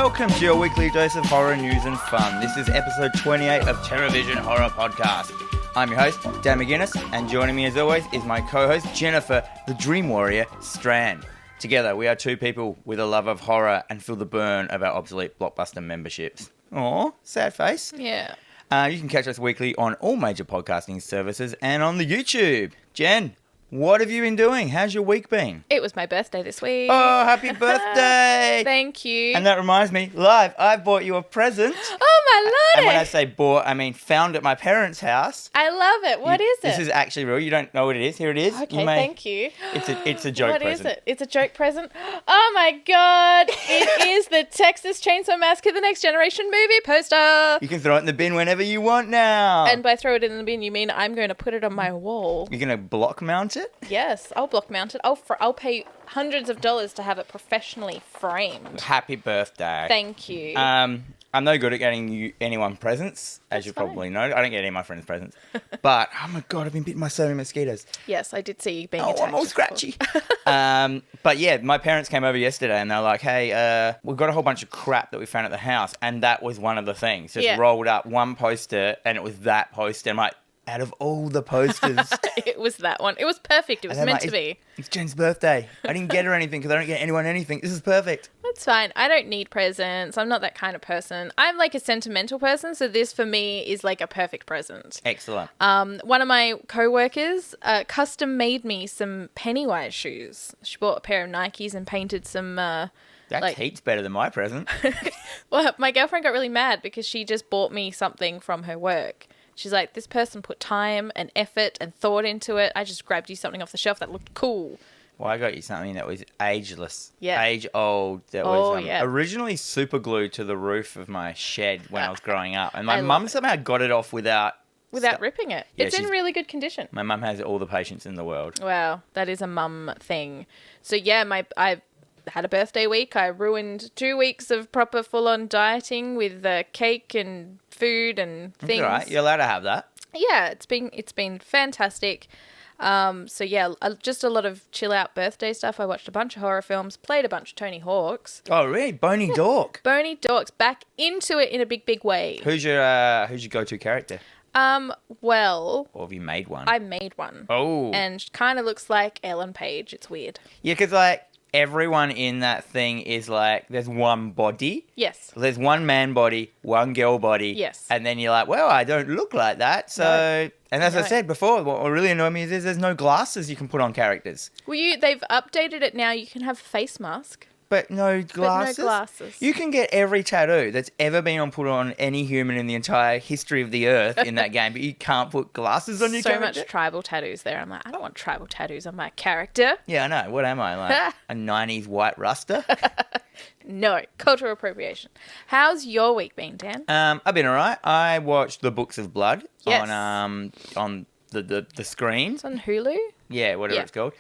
Welcome to your weekly dose of horror news and fun. This is episode 28 of TerrorVision Horror Podcast. I'm your host, Dan McGuinness, and joining me as always is my co-host, Jennifer, the Dream Warrior, Strand. Together, we are two people with a love of horror and feel the burn of our obsolete Blockbuster memberships. Aw, sad face. Yeah. You can catch us weekly on all major podcasting services and on the YouTube. Jen, what have you been doing? How's your week been? It was my birthday this week. Oh, happy birthday! Thank you. And that reminds me, live, I bought you a present. Oh, my lordy! And when I say bought, I mean found at my parents' house. I love it. What is it? This is actually real. You don't know what it is. Here it is. Okay, thank you. It's a joke present. What is it? It's a joke present? Oh, my God. It is the Texas Chainsaw Massacre The Next Generation movie poster. You can throw it in the bin whenever you want now. And by throw it in the bin, you mean I'm going to put it on my wall. You're going to block mount it? Yes, I'll block mount it. I'll pay hundreds of dollars to have it professionally framed. Happy birthday. Thank you. I'm no good at getting anyone presents, as you probably know. I don't get any of my friends presents. But, oh my God, I've been bitten by so many mosquitoes. Yes, I did see you being attacked. I'm all scratchy. But yeah, my parents came over yesterday and they're like, hey, we've got a whole bunch of crap that we found at the house. And that was one of the things. Just rolled up one poster and it was that poster. I'm like, out of all the posters. It was that one. It was perfect. It was meant to be. It's Jen's birthday. I didn't get her anything because I don't get anyone anything. This is perfect. That's fine. I don't need presents. I'm not that kind of person. I'm like a sentimental person, so this for me is like a perfect present. Excellent. One of my co-workers custom made me some Pennywise shoes. She bought a pair of Nikes and painted some... That's heaps better than my present. Well, my girlfriend got really mad because she just bought me something from her work. She's like, this person put time and effort and thought into it. I just grabbed you something off the shelf that looked cool. Well, I got you something that was ageless. Yeah. Age old. That was originally super glued to the roof of my shed when I was growing up. And my mum somehow got it off without ripping it. Yeah, it's in really good condition. My mum has all the patience in the world. Wow, that is a mum thing. So yeah, I had a birthday week. I ruined 2 weeks of proper full-on dieting with cake and food and things. That's all right. You're allowed to have that. Yeah, it's been fantastic. So yeah, just a lot of chill out birthday stuff. I watched a bunch of horror films, played a bunch of Tony Hawk's. Oh really? Boney Dork. Boney Dork's back into it in a big way. Who's your go-to character? Well... Or have you made one? I made one. Oh. And kind of looks like Ellen Page. It's weird. Yeah, because like everyone in that thing is like, there's one body. Yes. There's one man body, one girl body. Yes. And then you're like, well, I don't look like that. So, no. And as I said before, what really annoyed me is there's no glasses you can put on characters. Well, they've updated it now. You can have a face mask. But no glasses? But no glasses. You can get every tattoo that's ever been put on any human in the entire history of the earth in that game, but you can't put glasses on your character? So much tribal tattoos there. I'm like, I don't want tribal tattoos on my character. Yeah, I know. What am I, like a 90s white ruster? No, cultural appropriation. How's your week been, Dan? I've been all right. I watched The Books of Blood on the screen. It's on Hulu? Yeah, whatever it's called.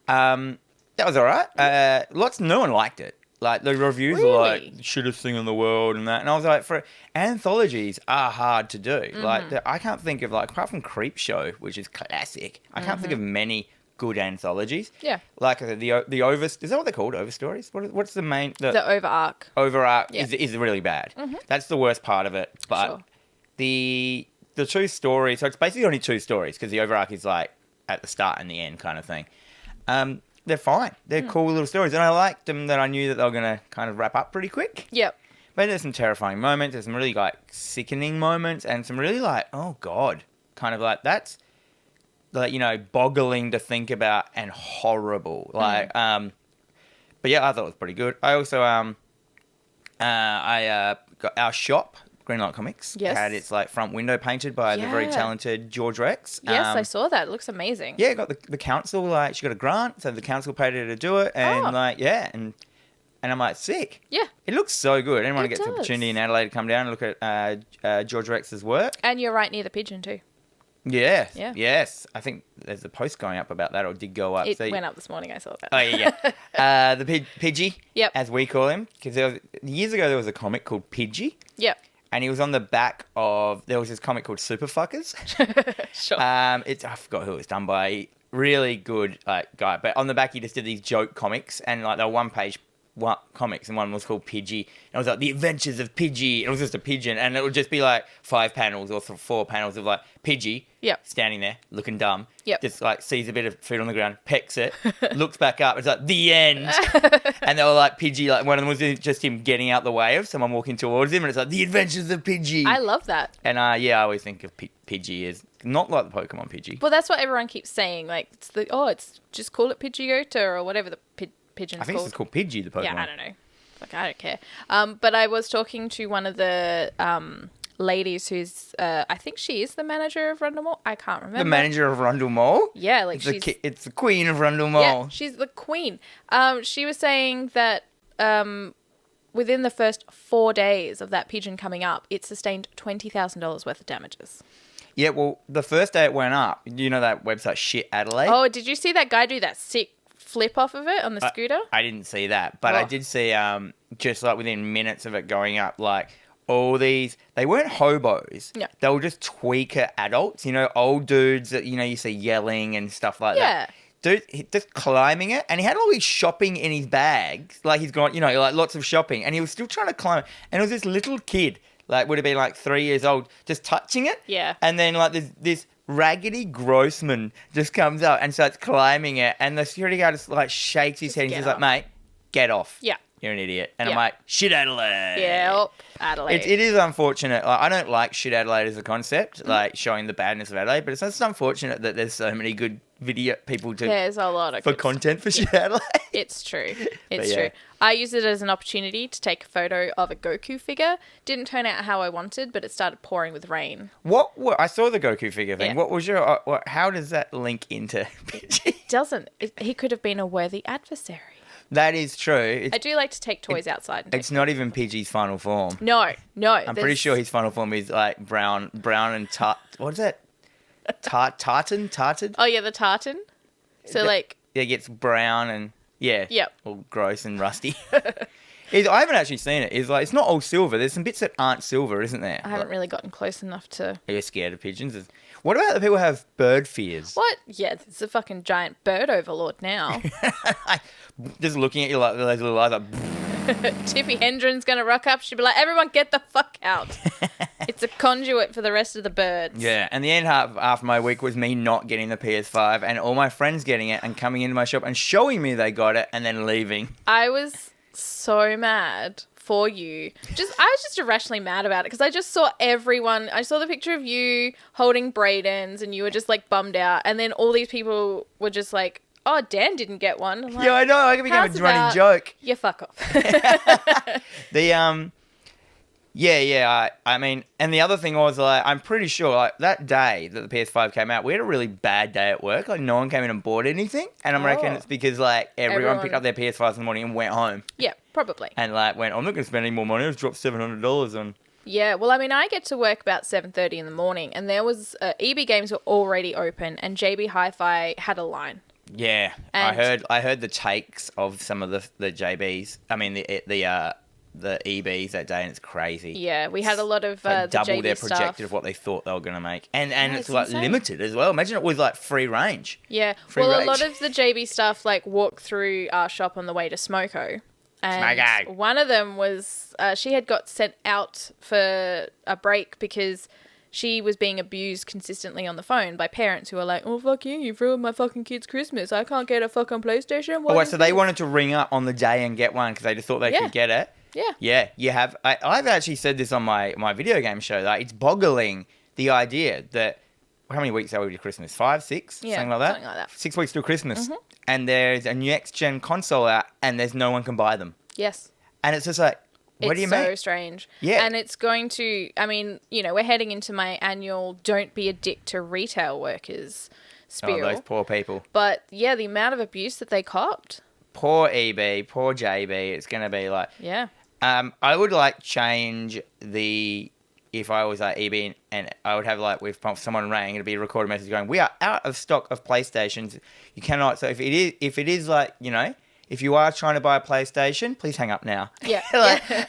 That was all right. No one liked it. Like, the reviews were like, shittest thing in the world and that. And I was like, anthologies are hard to do. Mm-hmm. Like, I can't think of, like, apart from Creepshow, which is classic, I can't think of many good anthologies. Yeah. Like, the is that what they're called? Overstories? What's the main... The Overarch. Overarch is really bad. Mm-hmm. That's the worst part of it. But the two stories... So it's basically only two stories, because the Overarch is, like, at the start and the end kind of thing. They're fine. They're cool little stories. And I liked them that I knew that they were going to kind of wrap up pretty quick. Yep. But there's some terrifying moments. There's some really, like, sickening moments. And some really, like, oh, God. Kind of like, that's, like, you know, boggling to think about and horrible. Like, but yeah, I thought it was pretty good. I also, got our shop, Greenlight Comics, had its like front window painted by the very talented George Rex. Yes, I saw that. It looks amazing. Yeah, got the council, like, she got a grant, so the council paid her to do it, and and I'm like, sick. Yeah. It looks so good. Anyone gets the opportunity in Adelaide to come down and look at George Rex's work. And you're right near the Pigeon too. Yes. Yeah. Yes. I think there's a post going up about that, or did go up. It went up this morning. I saw that. Oh, yeah. The Pidgey, as we call him. Because years ago, there was a comic called Pidgey. Yep. And he was on the back of... There was this comic called Superfuckers. Sure. I forgot who it was done by. Really good guy. But on the back, he just did these joke comics. And like they were one-page comics, and one was called Pidgey. And it was like The Adventures of Pidgey. It was just a pigeon, and it would just be like 5 panels or 4 panels of like Pidgey standing there looking dumb. Just like sees a bit of food on the ground, pecks it, looks back up. It's like the end. And they were like Pidgey. Like one of them was just him getting out the way of someone walking towards him, and it's like The Adventures of Pidgey. I love that. And I always think of Pidgey as not like the Pokemon Pidgey. Well, that's what everyone keeps saying. Like it's just call it Pidgeotto or whatever the pigeon's I think called. it's called Pidgey, the Pokemon. Yeah, I don't know. Like, I don't care. But I was talking to one of the ladies who's, I think she is the manager of Rundle Mall. I can't remember. The manager of Rundle Mall? Yeah, like it's the queen of Rundle Mall. Yeah, she's the queen. She was saying that within the first 4 days of that pigeon coming up, it sustained $20,000 worth of damages. Yeah, well, the first day it went up, you know that website Shit Adelaide? Oh, did you see that guy do that sick flip off of it on the scooter? I didn't see that, but I did see just like within minutes of it going up, like all these, they weren't hobos. Yeah. They were just tweaker adults, you know, old dudes that, you know, you see yelling and stuff like that. Dude, just climbing it, and he had all his shopping in his bags. Like he's got, you know, like lots of shopping, and he was still trying to climb it. And it was this little kid, like would have been like 3 years old, just touching it. Yeah. And then like this raggedy grossman just comes up and starts climbing it, and the security guard just like shakes his head and he's like, mate, get off. Yeah. You're an idiot. And I'm like, Shit Adelaide. Yeah, Adelaide. It is unfortunate. Like, I don't like Shit Adelaide as a concept, like showing the badness of Adelaide, but it's just unfortunate that there's so many good video people There's a lot of for content for Shit Adelaide. It's true. It's true. I used it as an opportunity to take a photo of a Goku figure. Didn't turn out how I wanted, but it started pouring with rain. What I saw the Goku figure thing. Yeah. What was your? How does that link into Pidgey? Doesn't. He could have been a worthy adversary. That is true. I do like to take toys outside. And it's not even Pidgey's final form. No. I'm pretty sure his final form is like brown and what is that? Tartan? Oh yeah, the tartan. So like. Yeah, it gets brown and Yep. all gross and rusty. I haven't actually seen it. It's not all silver. There's some bits that aren't silver, isn't there? I haven't really gotten close enough to. Are you scared of pigeons? What about the people who have bird fears? What? Yeah, it's a fucking giant bird overlord now. Just looking at you like those little eyes like... Tippy Hendron's going to rock up. She'll be like, everyone get the fuck out. It's a conduit for the rest of the birds. Yeah, and the end half after my week was me not getting the PS5 and all my friends getting it and coming into my shop and showing me they got it and then leaving. I was so mad for you. I was just irrationally mad about it because I just saw everyone. I saw the picture of you holding Brayden's and you were just like bummed out. And then all these people were just like, oh, Dan didn't get one. I'm like, yeah, I know. I can become a running joke. Yeah, fuck off. I mean, and the other thing was, like, I'm pretty sure, like, that day that the PS5 came out, we had a really bad day at work. Like, no one came in and bought anything. And I'm reckon it's because, like, everyone picked up their PS5s in the morning and went home. Yeah, probably. And, like, I'm not going to spend any more money. Let's drop $700 on... Yeah, well, I mean, I get to work about 7:30 in the morning, and there was... EB Games were already open, and JB Hi-Fi had a line. Yeah, And I heard the takes of some of the JBs. I mean, the EBs that day, and it's crazy. Yeah, we had a lot of the double JB their stuff. projected of what they thought they were going to make, and it's like insane. limited as well. Imagine it was like free range. Yeah, Free well, range. a lot of the JB stuff like walked through our shop on the way to Smoko. And Smoko. one of them was she had got sent out for a break because she was being abused consistently on the phone by parents who are like, oh, fuck you, you've ruined my fucking kid's Christmas. I can't get a fucking PlayStation. Oh, wait, so they wanted to ring up on the day and get one because they just thought they could get it? Yeah. Yeah, you have. I've actually said this on my video game show. Like, it's boggling the idea that, how many weeks are we to Christmas? 5, 6? Yeah, something like that? something like that. 6 weeks till Christmas. Mm-hmm. And there's a next-gen console out and there's no one can buy them. Yes. And it's just like, what do you mean? It's so strange. Yeah. And it's going to, I mean, you know, we're heading into my annual don't be a dick to retail workers spiel. Oh, those poor people. But yeah, the amount of abuse that they copped. Poor EB, poor JB. It's going to be like... Yeah. I would like change if I was like EB and I would have like with someone rang, it'd be a recorded message going, we are out of stock of PlayStations. You cannot. So if it is like, you know, if you are trying to buy a PlayStation, please hang up now. Yeah.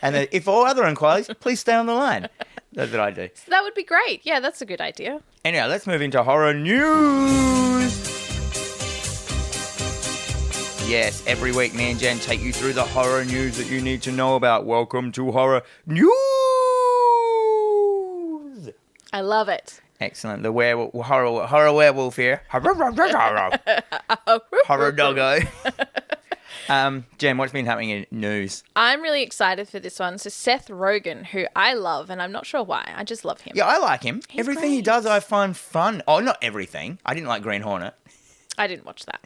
And then if all other inquiries, please stay on the line. That's what I do. So that would be great. Yeah, that's a good idea. Anyway, let's move into horror news. Yes, every week me and Jen take you through the horror news that you need to know about. Welcome to Horror News! I love it. Excellent. The horror werewolf here. Horror doggo. Jen, what's been happening in news? I'm really excited for this one. So Seth Rogen, who I love, and I'm not sure why. I just love him. Yeah, I like him. He's everything he great. does I find fun. Oh, not everything. I didn't like Green Hornet. I didn't watch that.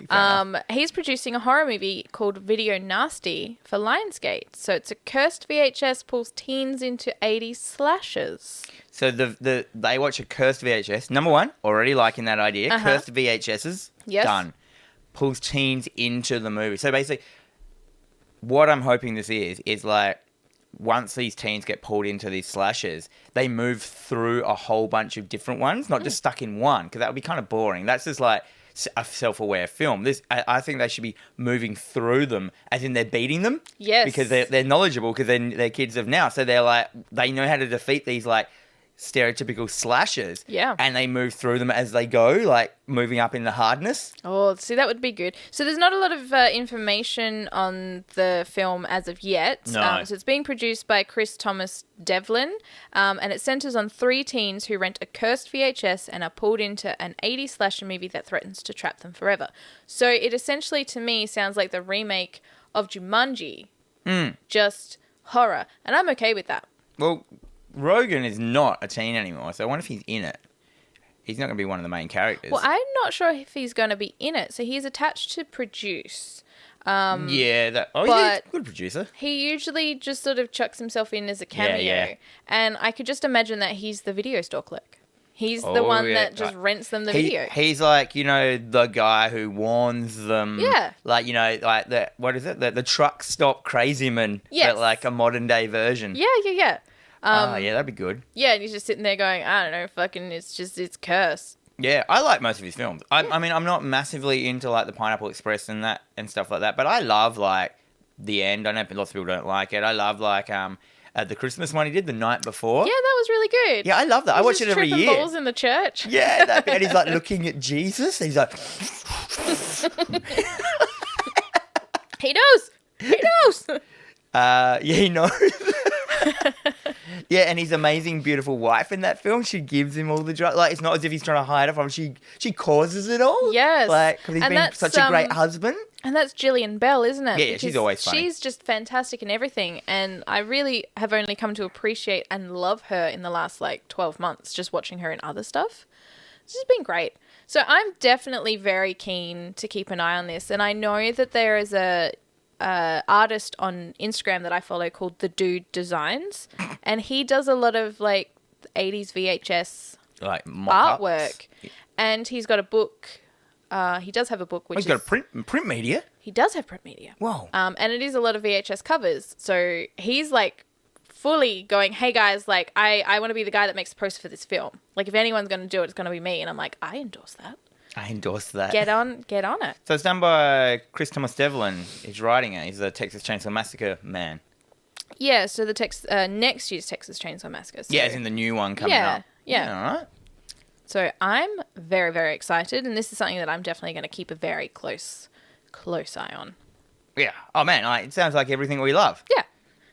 enough. He's producing a horror movie called Video Nasty for Lionsgate. So it's a cursed VHS pulls teens into 80s slashers. So they watch a cursed VHS. Number one, already liking that idea. Cursed VHSs, Yes. done. Pulls teens into the movie. So basically, what I'm hoping this is like, once these teens get pulled into these slashers, they move through a whole bunch of different ones, not just stuck in one, because that would be kind of boring. That's just like a self-aware film. I think they should be moving through them, as in they're beating them. Yes. Because they're knowledgeable, because they're kids of now. So they're like, they know how to defeat these like stereotypical slashers. Yeah. And they move through them as they go, like moving up in the hardness. Oh, see, that would be good. So there's not a lot of information on the film as of yet. No. So it's being produced by Chris Thomas Devlin, and it centers on 3 teens who rent a cursed VHS and are pulled into an 80s slasher movie that threatens to trap them forever. So it essentially, to me, sounds like the remake of Jumanji, just horror. And I'm okay with that. Well, Rogen is not a teen anymore, so I wonder if he's in it. He's not going to be one of the main characters. Well, I'm not sure if he's going to be in it. So he's attached to produce. Yeah, he's a but good producer. He usually just sort of chucks himself in as a cameo. Yeah. And I could just imagine that he's the video store clerk. He's the one that just rents them the video. He's like, the guy who warns them. Yeah. Like, like what is it? The truck stop crazy man. Yes. But like a modern day version. Yeah. Yeah, that'd be good. Yeah, and he's just sitting there going, I don't know, fucking, it's cursed. Yeah, I like most of his films. I mean, I'm not massively into like the Pineapple Express and stuff like that, but I love like The End. I know lots of people don't like it. I love like the Christmas one he did the night before. Yeah, that was really good. Yeah, I love that. I watch it every tripping year. balls in the church. Yeah, that bit. He's like looking at Jesus. He's like, He knows. yeah, he knows. Yeah, and his amazing, beautiful wife in that film, she gives him all the drugs. Like, it's not as if he's trying to hide it from him. She causes it all. Yes. Like, because he's And been that's, such a great husband. And that's Gillian Bell, isn't it? Yeah, she's Because always funny. She's just fantastic in everything. And I really have only come to appreciate and love her in the last, 12 months, just watching her in other stuff. This has been great. So I'm definitely very keen to keep an eye on this. And I know that there is a artist on Instagram that I follow called The Dude Designs. And he does a lot of, 80s VHS Like, mock-ups. artwork. And he's got a book. He does have a book, which He's got a print media. He does have print media. Whoa. And it is a lot of VHS covers. So he's fully going, hey guys, I want to be the guy that makes the poster for this film. If anyone's going to do it, it's going to be me. And I'm like, I endorse that. I endorse that. Get on it. So it's done by Chris Thomas Devlin. He's writing it. He's the Texas Chainsaw Massacre man. Yeah, so the next year's Texas Chainsaw Massacre. So. Yeah, as in the new one coming up. Yeah. All right. So I'm very, very excited. And this is something that I'm definitely going to keep a very close eye on. Yeah. Oh, man. It sounds like everything we love. Yeah.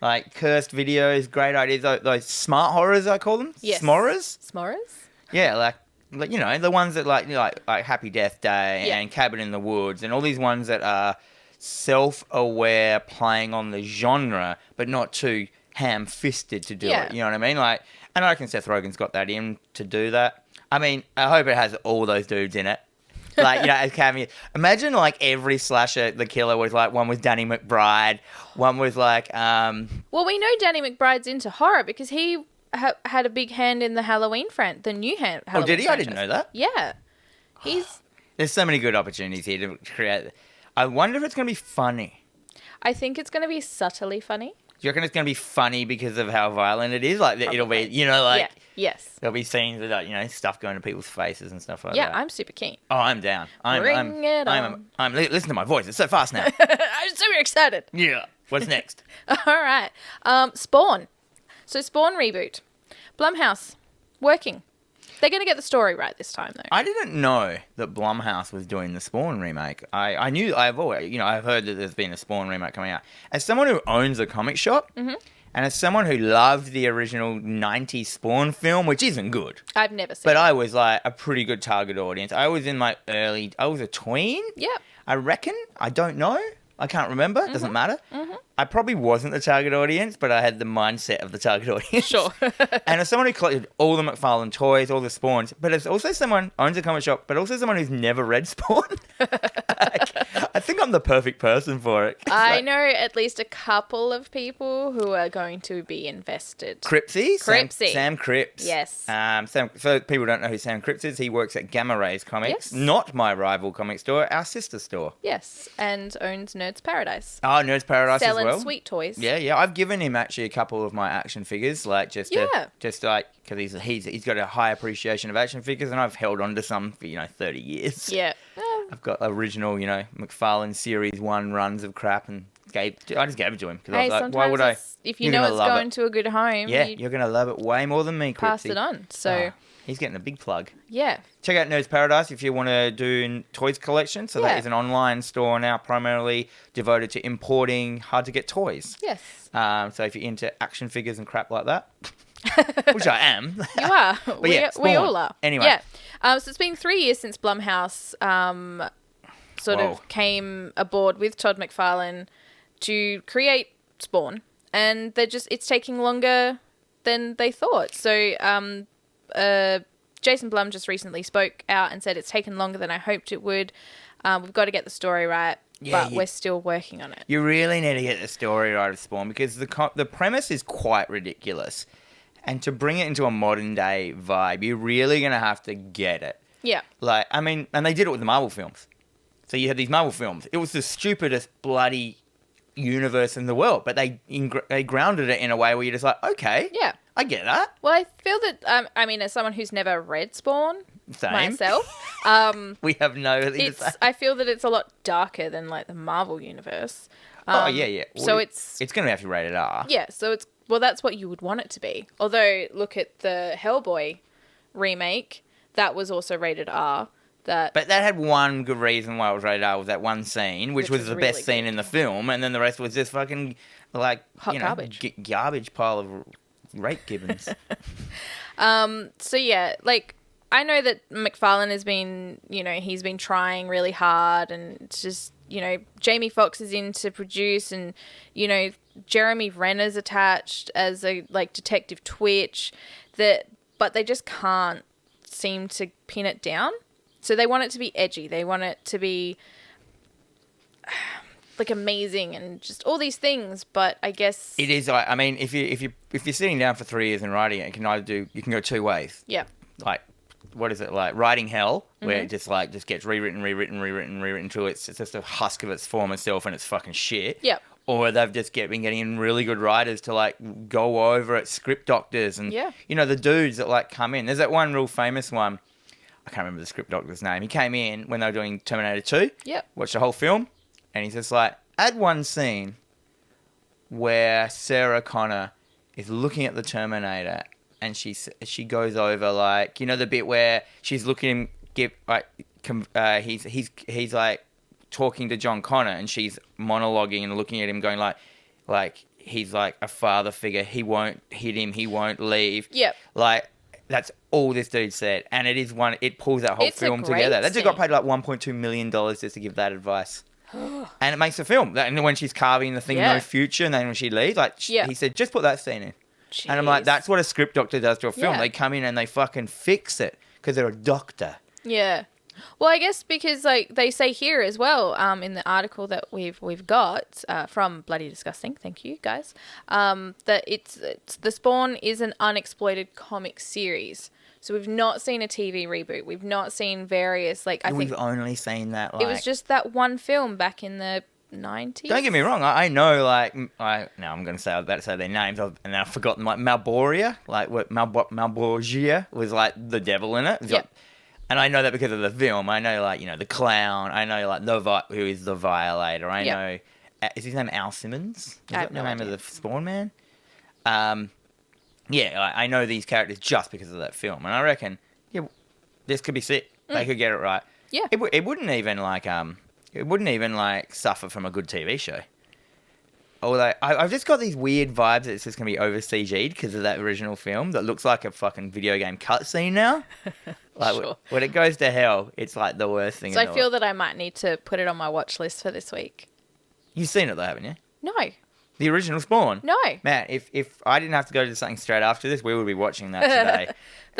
Like cursed videos, great ideas. Those smart horrors, I call them. Yes. Smorers. S'mores? Yeah, like the ones that like Happy Death Day Yeah. and Cabin in the Woods and all these ones that are self-aware, playing on the genre, but not too ham-fisted to do it. You know what I mean? And I reckon Seth Rogen's got that in to do that. I mean, I hope it has all those dudes in it. As cameo. Imagine every slasher, the killer was one with Danny McBride, one was Well, we know Danny McBride's into horror because he had a big hand in the Halloween the new Halloween Oh, did he? I franchise. didn't know that. Yeah. There's so many good opportunities here to create. I wonder if it's going to be funny. I think it's going to be subtly funny. Do you reckon it's going to be funny because of how violent it is? It'll be, Yeah. Yes. there'll be scenes with, stuff going to people's faces and stuff like Yeah, that. I'm super keen. Oh, I'm down. Bring it on. Listen to my voice. It's so fast now. I'm super excited. Yeah. What's next? All right. Spawn. So Spawn reboot. Blumhouse. Working. They're going to get the story right this time, though. I didn't know that Blumhouse was doing the Spawn remake. I knew, I've heard that there's been a Spawn remake coming out. As someone who owns a comic shop, and as someone who loved the original 90s Spawn film, which isn't good. I've never seen But it. I was like a pretty good target audience. I was in my I was a tween. Yep. I reckon. I don't know. I can't remember. Doesn't matter. I probably wasn't the target audience, but I had the mindset of the target audience. Sure. And as someone who collected all the McFarlane toys, all the Spawns, but as also someone who owns a comic shop, but also someone who's never read Spawn, I think I'm the perfect person for it. I know at least a couple of people who are going to be invested. Cripsy? Cripsy. Sam Cripps. Yes. So people don't know who Sam Cripps is. He works at Gamma Rays Comics, Yes. not my rival comic store, our sister store. Yes, and owns Nerds Paradise. Oh, Nerds Paradise Selling as well. sweet toys. Yeah. I've given him actually a couple of my action figures, like just like because he's got a high appreciation of action figures, and I've held on to some for 30 years. Yeah. I've got original McFarlane Series 1 runs of crap, and I just gave it to him because I was like, why would I? If you know it's going to a good home, Yeah, you're gonna love it way more than me, pass Cripsy. it on. So he's getting a big plug. yeah. Check out Nerds Paradise if you want to do toys collection. So that Yeah. is an online store now primarily devoted to importing hard-to-get toys. Yes. So if you're into action figures and crap like that, which I am. You are. yeah, we Spawn. all are. Anyway. Yeah. So it's been 3 years since Blumhouse sort Whoa. of came aboard with Todd McFarlane to create Spawn, and it's taking longer than they thought. So Jason Blum just recently spoke out and said it's taken longer than I hoped it would. We've got to get the story right, but we're still working on it. You really need to get the story right of Spawn because the premise is quite ridiculous. And to bring it into a modern day vibe, you're really going to have to get it. Yeah. And they did it with the Marvel films. So you had these Marvel films. It was the stupidest bloody universe in the world, but they grounded it in a way where you're just like, okay, Yeah. I get that. Well, I feel that, as someone who's never read Spawn Same. myself, We have no thing to say. I feel that it's a lot darker than like the Marvel universe. Yeah. Well, So it's going to have to be rated R. Yeah, so that's what you would want it to be. Although, look at the Hellboy remake, that was also rated R. But that had one good reason why it was rated R, was that one scene, which was the really best scene good. in the film, and then the rest was just fucking like Hot garbage. Garbage pile of rape gibbons. So yeah, like I know that McFarlane has been, he's been trying really hard, and it's just, Jamie Foxx is in to produce, and Jeremy Renner's attached as a Detective Twitch, but they just can't seem to pin it down. So they want it to be edgy. They want it to be amazing and just all these things. But I guess It is. I mean, if you're sitting down for 3 years and writing it, you can go two ways. Yeah. Like, what is it like? Writing hell, where it just gets rewritten till it's just a husk of its former self and it's fucking shit. Yeah. Or they've just been getting in really good writers to go over it, script doctors, and the dudes that come in. There's that one real famous one. I can't remember the script doctor's name. He came in when they were doing Terminator 2. Yep. Watched the whole film, and he's just like, add one scene where Sarah Connor is looking at the Terminator, and she goes over the bit where she's looking at him, he's talking to John Connor, and she's monologuing and looking at him, going like he's like a father figure. He won't hit him. He won't leave. Yep. That's all this dude said, and it pulls that whole film together. That dude got paid $1.2 million just to give that advice. And it makes a film. And when she's carving the thing, no future, and then when she leaves, he said, just put that scene in. Jeez. And I'm like, that's what a script doctor does to a film. Yeah. They come in and they fucking fix it because they're a doctor. Yeah. Well, I guess because they say here as well, in the article that we've got from Bloody Disgusting, thank you guys, that it's the Spawn is an unexploited comic series. So we've not seen a TV reboot. We've not seen various We've only seen that. It was just that one film back in the 90s. Don't get me wrong. I know now I'm going to say I was about to say their names, and I've forgotten Malboria, Malborgia was the devil in it. Yep. And I know that because of the film. I know, the clown. I know, who is the Violator. I know... Is his name Al Simmons? Is that the name of the Spawn Man? I know these characters just because of that film. And I reckon, this could be sick. They could get it right. Yeah. It wouldn't even like suffer from a good TV show. Although I've just got these weird vibes that it's just gonna be over CG'd because of that original film that looks like a fucking video game cutscene now. Like Sure. when it goes to hell, it's like the worst thing. So I feel that I might need to put it on my watch list for this week. You've seen it though, haven't you? No. The original Spawn. No. Man, if I didn't have to go to something straight after this, we would be watching that today.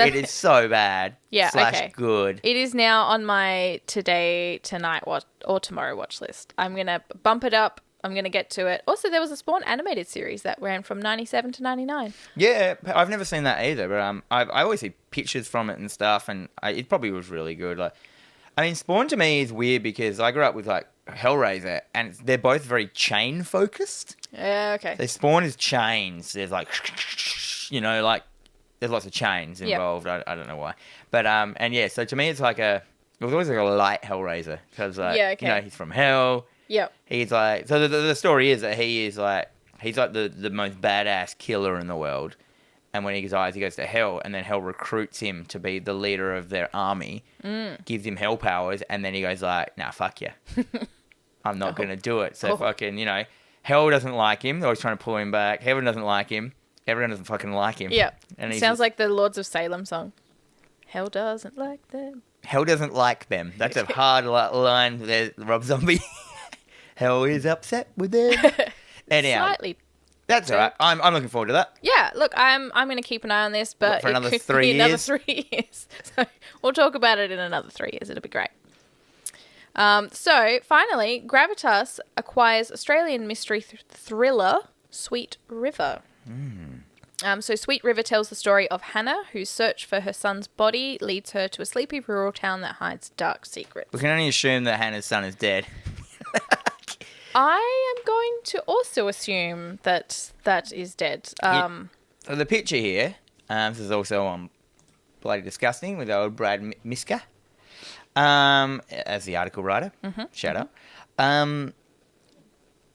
It is so bad. Yeah, okay. Good. It is now on my today, tonight, or tomorrow watch list. I'm going to bump it up. I'm going to get to it. Also, there was a Spawn animated series that ran from 97 to 99. Yeah, I've never seen that either, but I always see pictures from it and stuff, and it probably was really good. Like, I mean, Spawn to me is weird because I grew up with like Hellraiser, and they're both very chain focused. Yeah, okay. So Spawn is chains. There's like, like there's lots of chains involved. Yep. I don't know why, but and yeah. So to me, it was always like a light Hellraiser because he's from hell. Yep. He's like, so the story is that he's like the most badass killer in the world, and when he dies, he goes to hell, and then hell recruits him to be the leader of their army, gives him hell powers, and then he goes like, nah, fuck you, I'm not gonna do it. So fucking, hell doesn't like him. They're always trying to pull him back. Heaven doesn't like him. Everyone doesn't fucking like him. Yeah. And sounds like the Lords of Salem song. Hell doesn't like them. Hell doesn't like them. That's a hard line there, Rob Zombie. Hell is upset with them. Anyhow, slightly. That's all right. I'm looking forward to that. Yeah, look, I'm going to keep an eye on this, but for another it could 3 be years? another 3 years. So we'll talk about it in another 3 years. It'll be great. So finally, Gravitas acquires Australian mystery thriller Sweet River. So Sweet River tells the story of Hannah, whose search for her son's body leads her to a sleepy rural town that hides dark secrets. We can only assume that Hannah's son is dead. I am going to also assume that is dead. So the picture here, this is also on Bloody Disgusting with old Brad Miska, as the article writer. Shout out.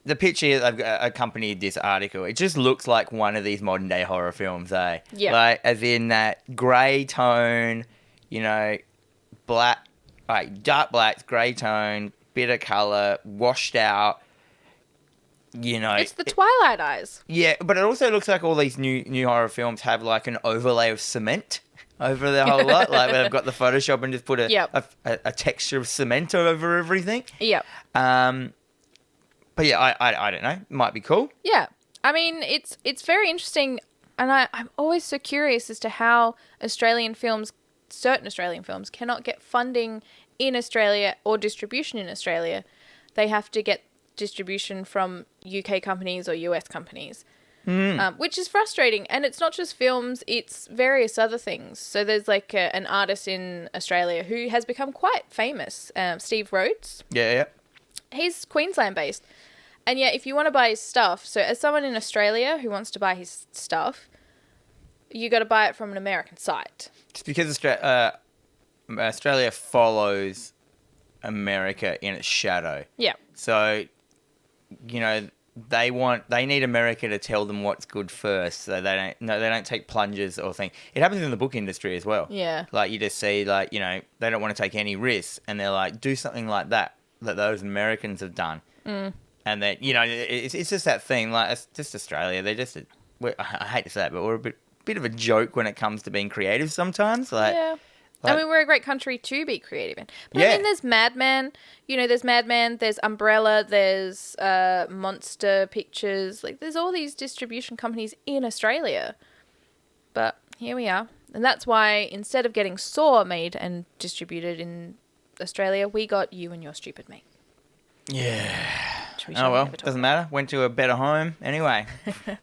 The picture that accompanied this article, it just looks like one of these modern day horror films, eh? Yeah. Like, as in that grey tone, black, like dark blacks, grey tone, bit of colour, washed out. It's the Twilight eyes. Yeah, but it also looks like all these new horror films have like an overlay of cement over the whole lot. Like they've got the Photoshop and just put a texture of cement over everything. Yep. But yeah, I don't know. It might be cool. Yeah. I mean, it's very interesting, and I'm always so curious as to how certain Australian films cannot get funding in Australia or distribution in Australia. They have to get distribution from UK companies or US companies, which is frustrating. And it's not just films, it's various other things. So there's like an artist in Australia who has become quite famous, Steve Rhodes. Yeah. He's Queensland based. And yet if you want to buy his stuff, so as someone in Australia who wants to buy his stuff, you got to buy it from an American site. It's because Australia follows America in its shadow. Yeah. So, they need America to tell them what's good first, so they don't take plunges or things. It happens in the book industry as well. Yeah. Like you just see, like, they don't want to take any risks, and they're like, do something like that those Americans have done. And then it's just that thing. Like, it's just Australia. They're just I hate to say it, but we're a bit of a joke when it comes to being creative sometimes. Like, yeah. Like, I mean, we're a great country to be creative in. But I mean, there's Madman. There's Madman. There's Umbrella. There's Monster Pictures. Like, there's all these distribution companies in Australia. But here we are. And that's why instead of getting Saw made and distributed in Australia, we got You and Your Stupid Mate. Yeah. Oh, well, doesn't matter. Went to a better home anyway.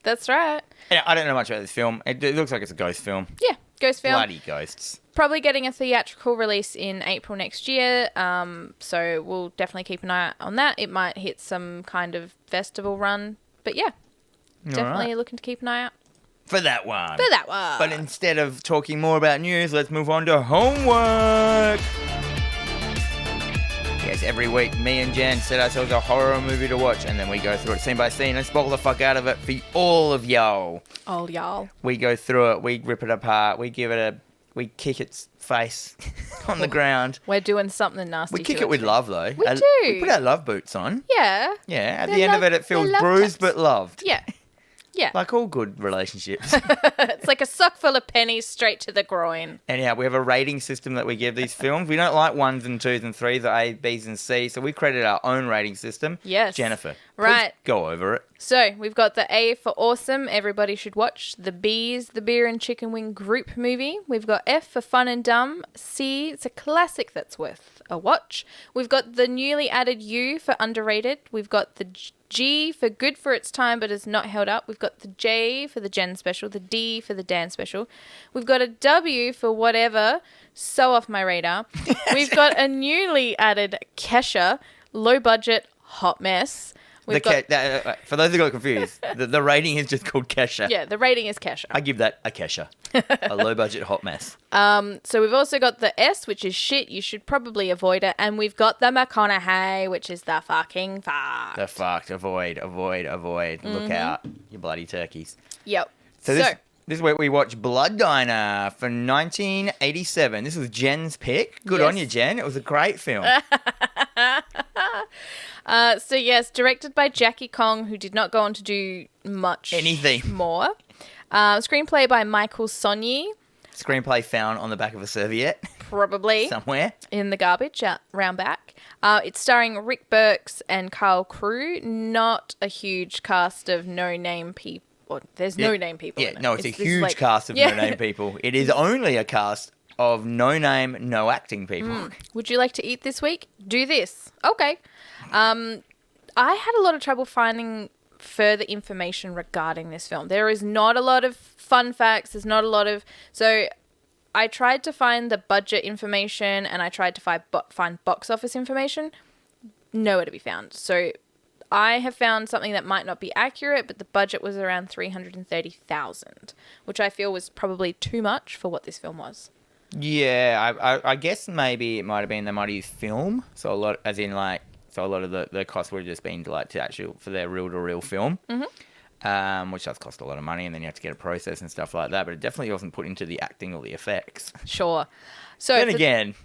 That's right. Yeah, I don't know much about this film. It looks like it's a ghost film. Yeah, ghost film. Bloody ghosts. Probably getting a theatrical release in April next year. So we'll definitely keep an eye on that. It might hit some kind of festival run. But yeah, definitely looking to keep an eye out. For that one. But instead of talking more about news, let's move on to homework. Yes, every week, me and Jen set ourselves a horror movie to watch, and then we go through it scene by scene and spoil the fuck out of it for all of y'all. All y'all. We go through it, we rip it apart, we give it we kick its face on the ground. We're doing something nasty. We kick it with love, though. We do. We put our love boots on. Yeah. Yeah, at the end of it feels bruised but loved. Yeah. Yeah. Like all good relationships. It's like a sock full of pennies straight to the groin. Anyhow, we have a rating system that we give these films. We don't like 1s and 2s and 3s or A, Bs and Cs, so we created our own rating system. Yes. Jennifer, right. Please go over it. So, we've got the A for awesome, everybody should watch. The B is the beer and chicken wing group movie. We've got F for fun and dumb. C, it's a classic that's worth a watch. We've got the newly added U for underrated. We've got the G for good for its time but is not held up. We've got the J for the Jen special. The D for the Dan special. We've got a W for whatever. So off my radar. We've got a newly added Kesha. Low budget, hot mess. For those who got confused, the rating is just called Kesha. Yeah, the rating is Kesha. I give that a Kesha. A low-budget hot mess. So we've also got the S, which is shit. You should probably avoid it. And we've got the McConaughey, which is the fucking fucked. The fucked. Avoid. Look out, you bloody turkeys. Yep. So this is where we watch Blood Diner for 1987. This was Jen's pick. Good on you, Jen. It was a great film. So yes, directed by Jackie Kong, who did not go on to do much more. Screenplay by Michael Sonyi. Screenplay found on the back of a serviette. Probably. Somewhere. In the garbage out round back. It's starring Rick Burks and Carl Crew. Not a huge cast of no-name people. Well, there's no-name people in it. No, it's a huge cast of no-name people. It is only a cast of no-name, no-acting people. Would you like to eat this week? Do this. Okay. I had a lot of trouble finding further information regarding this film. There is not a lot of fun facts. There's not a lot of... So I tried to find the budget information and I tried to find box office information. Nowhere to be found. So I have found something that might not be accurate, but the budget was around $330,000, which I feel was probably too much for what this film was. Yeah, I guess maybe it might have been they might have used film. So a lot, as in like... So a lot of the costs would have just been for their reel-to-reel film, which does cost a lot of money, and then you have to get a process and stuff like that. But it definitely wasn't put into the acting or the effects. Sure. So then again,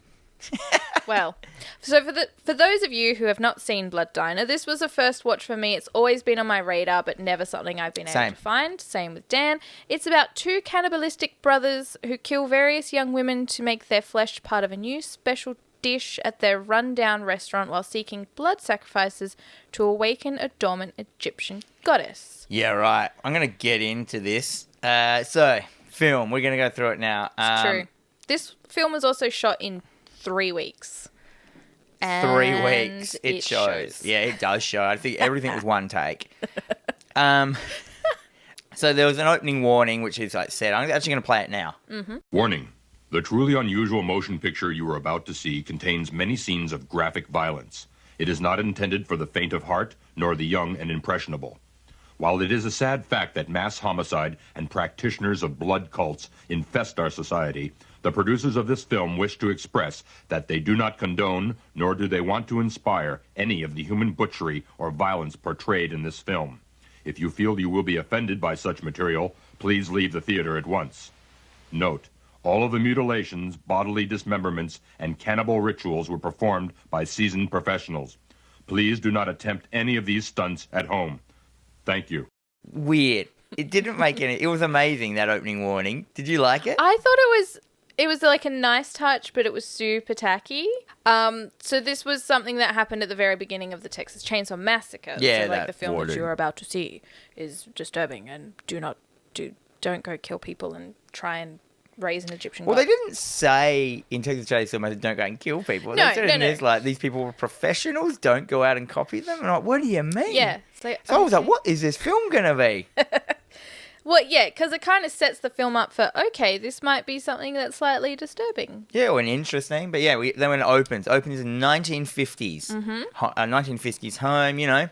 well, so for those of you who have not seen Blood Diner, this was a first watch for me. It's always been on my radar, but never something I've been able to find. Same with Dan. It's about two cannibalistic brothers who kill various young women to make their flesh part of a new special dish at their rundown restaurant while seeking blood sacrifices to awaken a dormant Egyptian goddess. Yeah, right. I'm going to get into this. So, film. We're going to go through it now. It's true. This film was also shot in 3 weeks. 3 weeks. It shows. Yeah, it does show. I think everything was one take. So there was an opening warning, which is like said. I'm actually going to play it now. Mm-hmm. Warning. The truly unusual motion picture you are about to see contains many scenes of graphic violence. It is not intended for the faint of heart, nor the young and impressionable. While it is a sad fact that mass homicide and practitioners of blood cults infest our society, the producers of this film wish to express that they do not condone, nor do they want to inspire, any of the human butchery or violence portrayed in this film. If you feel you will be offended by such material, please leave the theater at once. Note: all of the mutilations, bodily dismemberments, and cannibal rituals were performed by seasoned professionals. Please do not attempt any of these stunts at home. Thank you. Weird. It didn't make any... It was amazing, that opening warning. Did you like it? I thought it was like a nice touch, but it was super tacky. So this was something that happened at the very beginning of the Texas Chainsaw Massacre. Yeah, so like the film that you're about to see is disturbing, and don't go kill people and try and raise an Egyptian god. They didn't say in Texas Chainsaw Massacre, don't go out and kill people. No, they said in this, like, these people were professionals, don't go out and copy them. And I'm like, what do you mean? Yeah. So I was like, what is this film going to be? Well, yeah, because it kind of sets the film up for, okay, this might be something that's slightly disturbing. Yeah, or interesting. But yeah, then when it opens in 1950s. Mm-hmm. 1950s home, you know.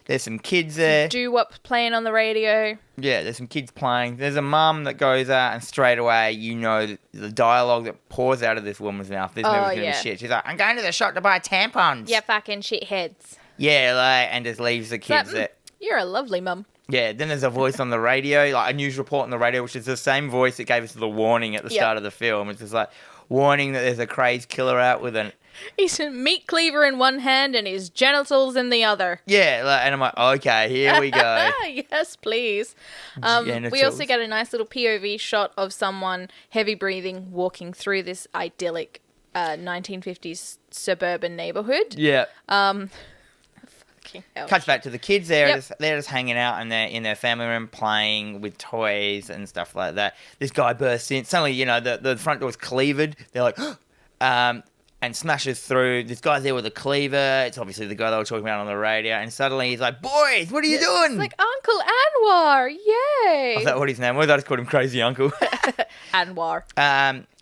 There's some kids there. Doo-wop playing on the radio. Yeah, there's some kids playing. There's a mum that goes out and straight away, you know, the dialogue that pours out of this woman's mouth. This movie's going to be shit. She's like, I'm going to the shop to buy tampons. Yeah, fucking shitheads. Yeah, and just leaves the kids there. You're a lovely mum. Yeah, then there's a voice on the radio, like a news report on the radio, which is the same voice that gave us the warning at the start of the film. It's just like, warning that there's a crazed killer out with an... He's a meat cleaver in one hand and his genitals in the other. Yeah, and I'm like, okay, here we go. Yes, please. We also get a nice little POV shot of someone heavy breathing walking through this idyllic 1950s suburban neighborhood. Yeah. Fucking hell. Cuts back to the kids. They're just hanging out in their family room playing with toys and stuff like that. This guy bursts in. Suddenly, the front door's cleavered. They're like, and smashes through. This guy's there with a cleaver. It's obviously the guy they were talking about on the radio. And suddenly he's like, boys, what are you doing? It's like, Uncle Anwar, yay. Is that what his name was? I just called him Crazy Uncle. Anwar.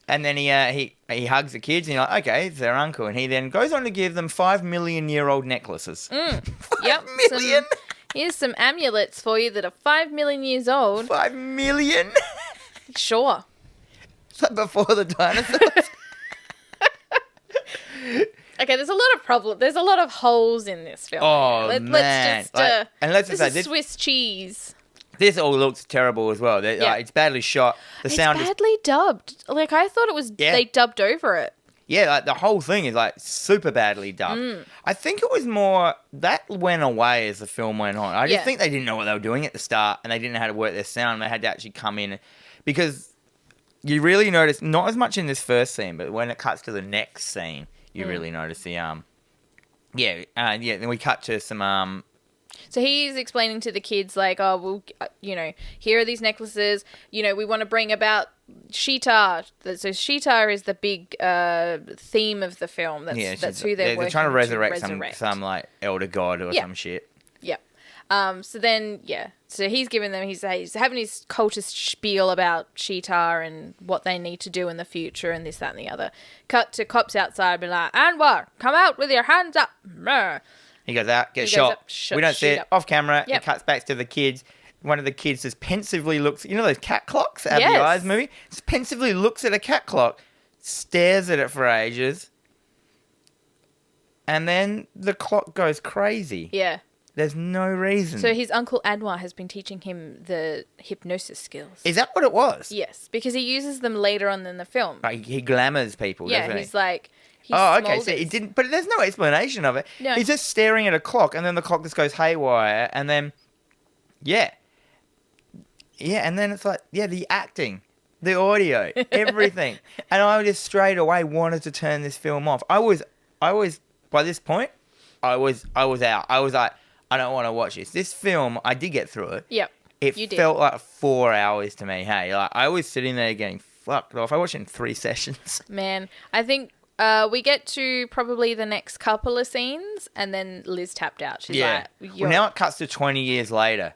And then he hugs the kids and you're like, okay, it's their uncle. And he then goes on to give them 5 million-year-old necklaces. 5 million? Here's some amulets for you that are 5 million years old. 5 million? Sure. Is that before the dinosaurs? Okay, there's a lot of problems. There's a lot of holes in this film. Oh, Let's just and let's just say this Swiss cheese. This all looks terrible as well. It's badly shot. It's badly dubbed. Like, I thought it was they dubbed over it. Yeah, like the whole thing is like super badly dubbed. I think it was more that went away as the film went on. I just think they didn't know what they were doing at the start and they didn't know how to work their sound. They had to actually come in because you really notice, not as much in this first scene, but when it cuts to the next scene, you really notice the then we cut to some So he's explaining to the kids, like, oh, well, here are these necklaces. We want to bring about Sheetar. So Sheetar is the big theme of the film. That's who they're working They're trying to resurrect some like elder god or some shit. Yeah. So he's giving them, he's having his cultist spiel about Sheetar and what they need to do in the future and this, that, and the other. Cut to cops outside being like, Anwar, come out with your hands up. He goes out, gets shot. We don't see it. Off camera. Yep. It cuts back to the kids. One of the kids just pensively looks... You know those cat clocks out of the Eyes movie? Just pensively looks at a cat clock, stares at it for ages, and then the clock goes crazy. Yeah. There's no reason. So his uncle Anwar has been teaching him the hypnosis skills. Is that what it was? Yes, because he uses them later on in the film. Like he glamours people, doesn't he? He's like... okay. So it didn't, but there's no explanation of it. No. He's just staring at a clock, and then the clock just goes haywire, and then, and then it's like, the acting, the audio, everything, and I just straight away wanted to turn this film off. I was by this point, I was out. I was like, I don't want to watch this. This film, I did get through it. Yep. It felt like 4 hours to me. Hey, like I was sitting there getting fucked off. I watched it in 3 sessions. Man, I think. We get to probably the next couple of scenes, and then Liz tapped out. She's like, well, now it cuts to 20 years later,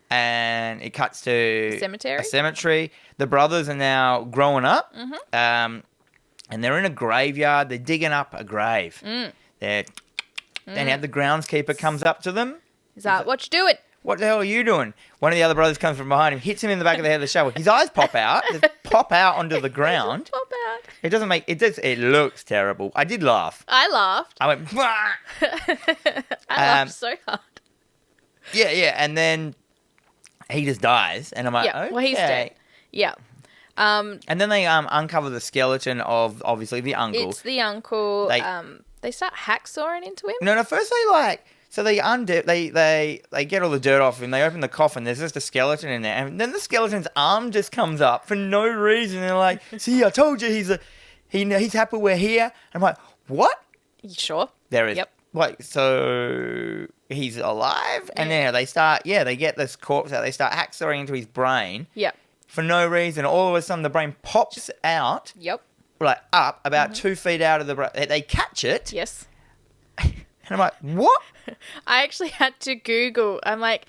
and it cuts to a cemetery. The brothers are now growing up, and they're in a graveyard. They're digging up a grave. Then the groundskeeper comes up to them. He's like, what you doing? What the hell are you doing? One of the other brothers comes from behind him, hits him in the back of the head with a shovel. His eyes pop out, just pop out onto the ground. Pop out. It doesn't make it. It looks terrible. I did laugh. I laughed. I went. Bah! I laughed so hard. Yeah, and then he just dies, and I'm like, okay. Well, he's dead. Yeah. And then they uncover the skeleton of obviously the uncle. It's the uncle. They start hacksawing into him. No. First they get all the dirt off him. They open the coffin. There's just a skeleton in there, and then the skeleton's arm just comes up for no reason. And they're like, "See, I told you he's happy we're here." I'm like, "What?" You sure? There is. Yep. Like, so he's alive, and then they get this corpse out. They start hacksawing into his brain. Yep. For no reason, all of a sudden the brain pops out. Yep. Like up about 2 feet out of the brain. They catch it. Yes. And I'm like, what? I actually had to Google. I'm like,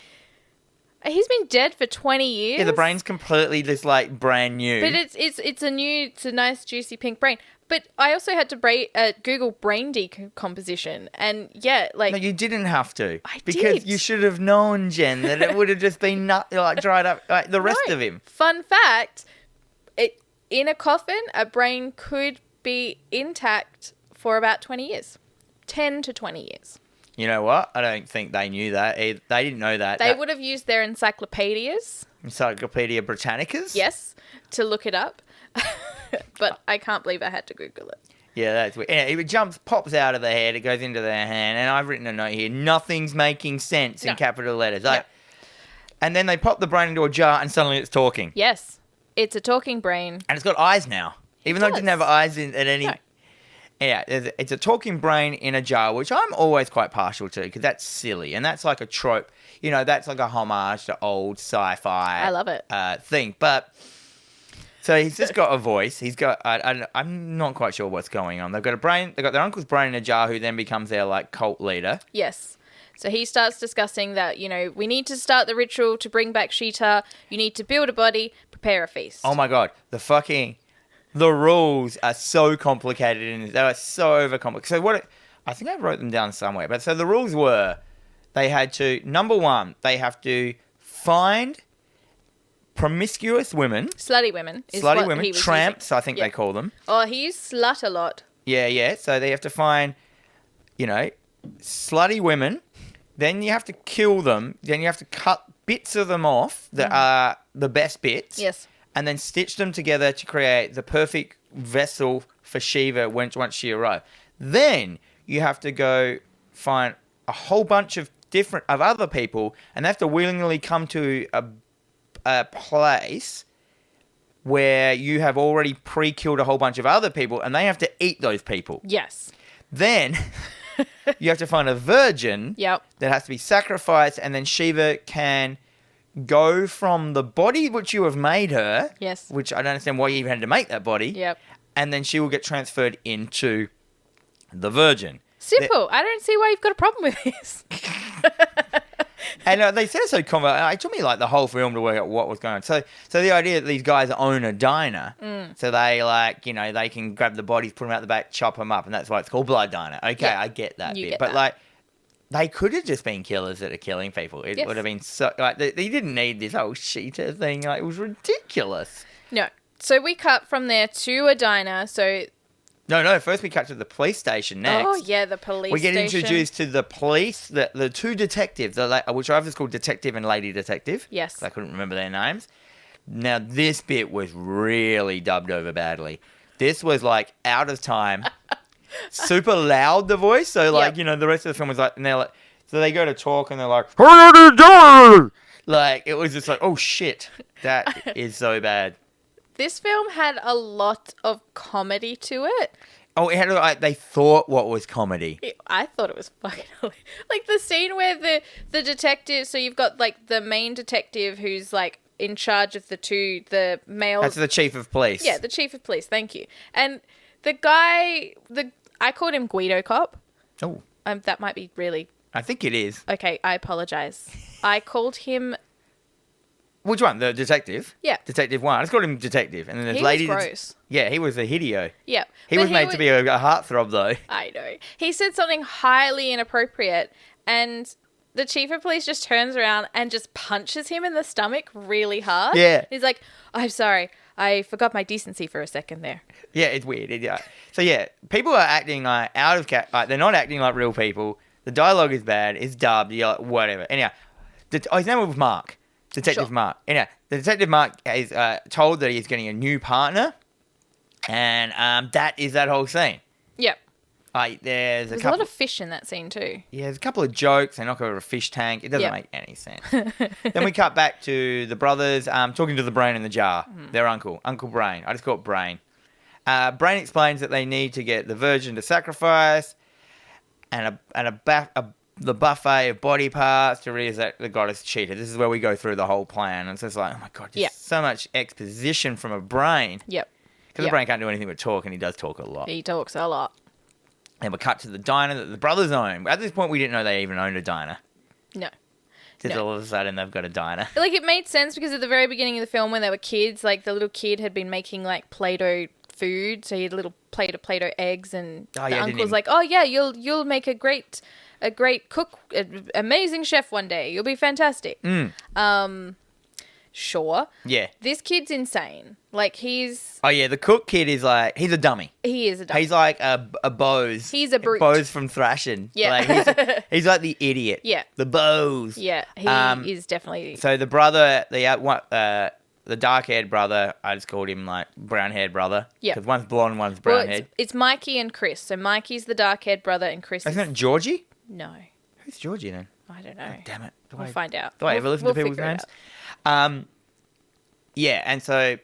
he's been dead for 20 years. Yeah, the brain's completely just like brand new. But it's a nice juicy pink brain. But I also had to Google brain decomposition, and no, you didn't have to. I because did. You should have known, Jen, that it would have just been dried up like the rest of him. Fun fact: in a coffin, a brain could be intact for about 20 years. 10 to 20 years. You know what? I don't think they knew that. They didn't know that. They would have used their encyclopedias. Encyclopedia Britannicas? Yes, to look it up. But I can't believe I had to Google it. Yeah, that's weird. Yeah, it pops out of their head, it goes into their hand, and I've written a note here. Nothing's making sense in capital letters. And then they pop the brain into a jar, and suddenly it's talking. Yes, it's a talking brain. And it's got eyes now. Even though it didn't have eyes at any... No. Yeah, it's a talking brain in a jar, which I'm always quite partial to, because that's silly. And that's like a trope. You know, that's like a homage to old sci-fi... I love it. ...thing. But... So he's just got a voice. He's got... I'm not quite sure what's going on. They've got a brain... They've got their uncle's brain in a jar, who then becomes their, like, cult leader. Yes. So he starts discussing that, you know, we need to start the ritual to bring back Sheeta. You need to build a body, prepare a feast. Oh, my God. The rules are so complicated, and they are so overcomplicated. So I think I wrote them down somewhere. But so the rules were, they had to, number one, they have to find promiscuous women. Slutty women. Tramps, I think they call them. Oh, he used slut a lot. Yeah. So they have to find, you know, slutty women. Then you have to kill them. Then you have to cut bits of them off that are the best bits. Yes. And then stitch them together to create the perfect vessel for Shiva once she arrives. Then you have to go find a whole bunch of other people, and they have to willingly come to a place where you have already pre-killed a whole bunch of other people, and they have to eat those people. Yes. Then you have to find a virgin that has to be sacrificed, and then Shiva can go from the body which you have made her, which I don't understand why you even had to make that body, and then she will get transferred into the virgin. Simple. I don't see why you've got a problem with this. And they said it so convoluted. It took me like the whole film to work out what was going on. So the idea that these guys own a diner, so they they can grab the bodies, put them out the back, chop them up, and that's why it's called Blood Diner. Okay, I get that bit, but like, they could have just been killers that are killing people. It would have been so... Like, they didn't need this whole Sheeta thing. Like, it was ridiculous. No. So we cut from there to a diner. So... No. First we cut to the police station next. Oh, yeah, the police station. We get station. introduced to the police, the two detectives, which I've just called Detective and Lady Detective. Yes. I couldn't remember their names. Now, this bit was really dubbed over badly. This was, like, out of time... Super loud, the voice. So, like, the rest of the film was like, and they're like, so they go to talk and they're like, like, it was just like, oh shit, that is so bad. This film had a lot of comedy to it. Oh, it had like, they thought what was comedy. I thought it was fucking hilarious. Like the scene where the detective, so you've got like the main detective who's like in charge of the male. That's the chief of police. Yeah, the chief of police. Thank you. And the guy, I called him Guido Cop. Oh. That might be really... I think it is. Okay, I apologise. I called him... Which one? The detective? Yeah. Detective 1. I just called him Detective. And then there's Lady... was gross. Yeah, he was a Hideo. Yeah. He was made to be a heartthrob, though. I know. He said something highly inappropriate, and the chief of police just turns around and just punches him in the stomach really hard. Yeah. He's like, I'm sorry. I forgot my decency for a second there. Yeah, it's weird. So, yeah, people are acting like out of... Like, they're not acting like real people. The dialogue is bad. It's dubbed. You're like, whatever. Anyhow, his name was Mark. Detective Mark. Anyhow, the Detective Mark is told that he's getting a new partner. And that is that whole scene. Yep. There's a lot of fish in that scene too. Yeah, there's a couple of jokes. They knock over a fish tank. It doesn't make any sense. Then we cut back to the brothers talking to the brain in the jar. Their uncle Brain. I just call it Brain. Brain explains that they need to get the virgin to sacrifice and the buffet of body parts to realize that the goddess cheated. This is where we go through the whole plan. And it's just like, oh my God, just so much exposition from a brain. Yep. Because the brain can't do anything but talk, and he does talk a lot. He talks a lot. And we cut to the diner that the brothers own. At this point, we didn't know they even owned a diner. No. Just all of a sudden, they've got a diner. Like, it made sense because at the very beginning of the film, when they were kids, like, the little kid had been making, like, Play-Doh food. So he had a little plate of Play-Doh eggs, and the uncle's like, oh, yeah, you'll make a great cook, amazing chef one day. You'll be fantastic. Sure. Yeah. This kid's insane. Like, he's... Oh, yeah, the cook kid is like, he's a dummy. He is a dummy. He's like a Bose. He's a brute. Bose from Thrashing. Yeah. Like, he's like the idiot. Yeah. The Bose. Yeah, he is definitely... So the brother, the dark-haired brother, I just called him like brown-haired brother. Yeah. Because one's blonde, one's brown-haired. It's Mikey and Chris. So Mikey's the dark-haired brother and Chris Isn't it Georgie? No. Who's Georgie then? I don't know. Oh, damn it. We'll find out. Do I ever listen to people's names? Yeah, and so...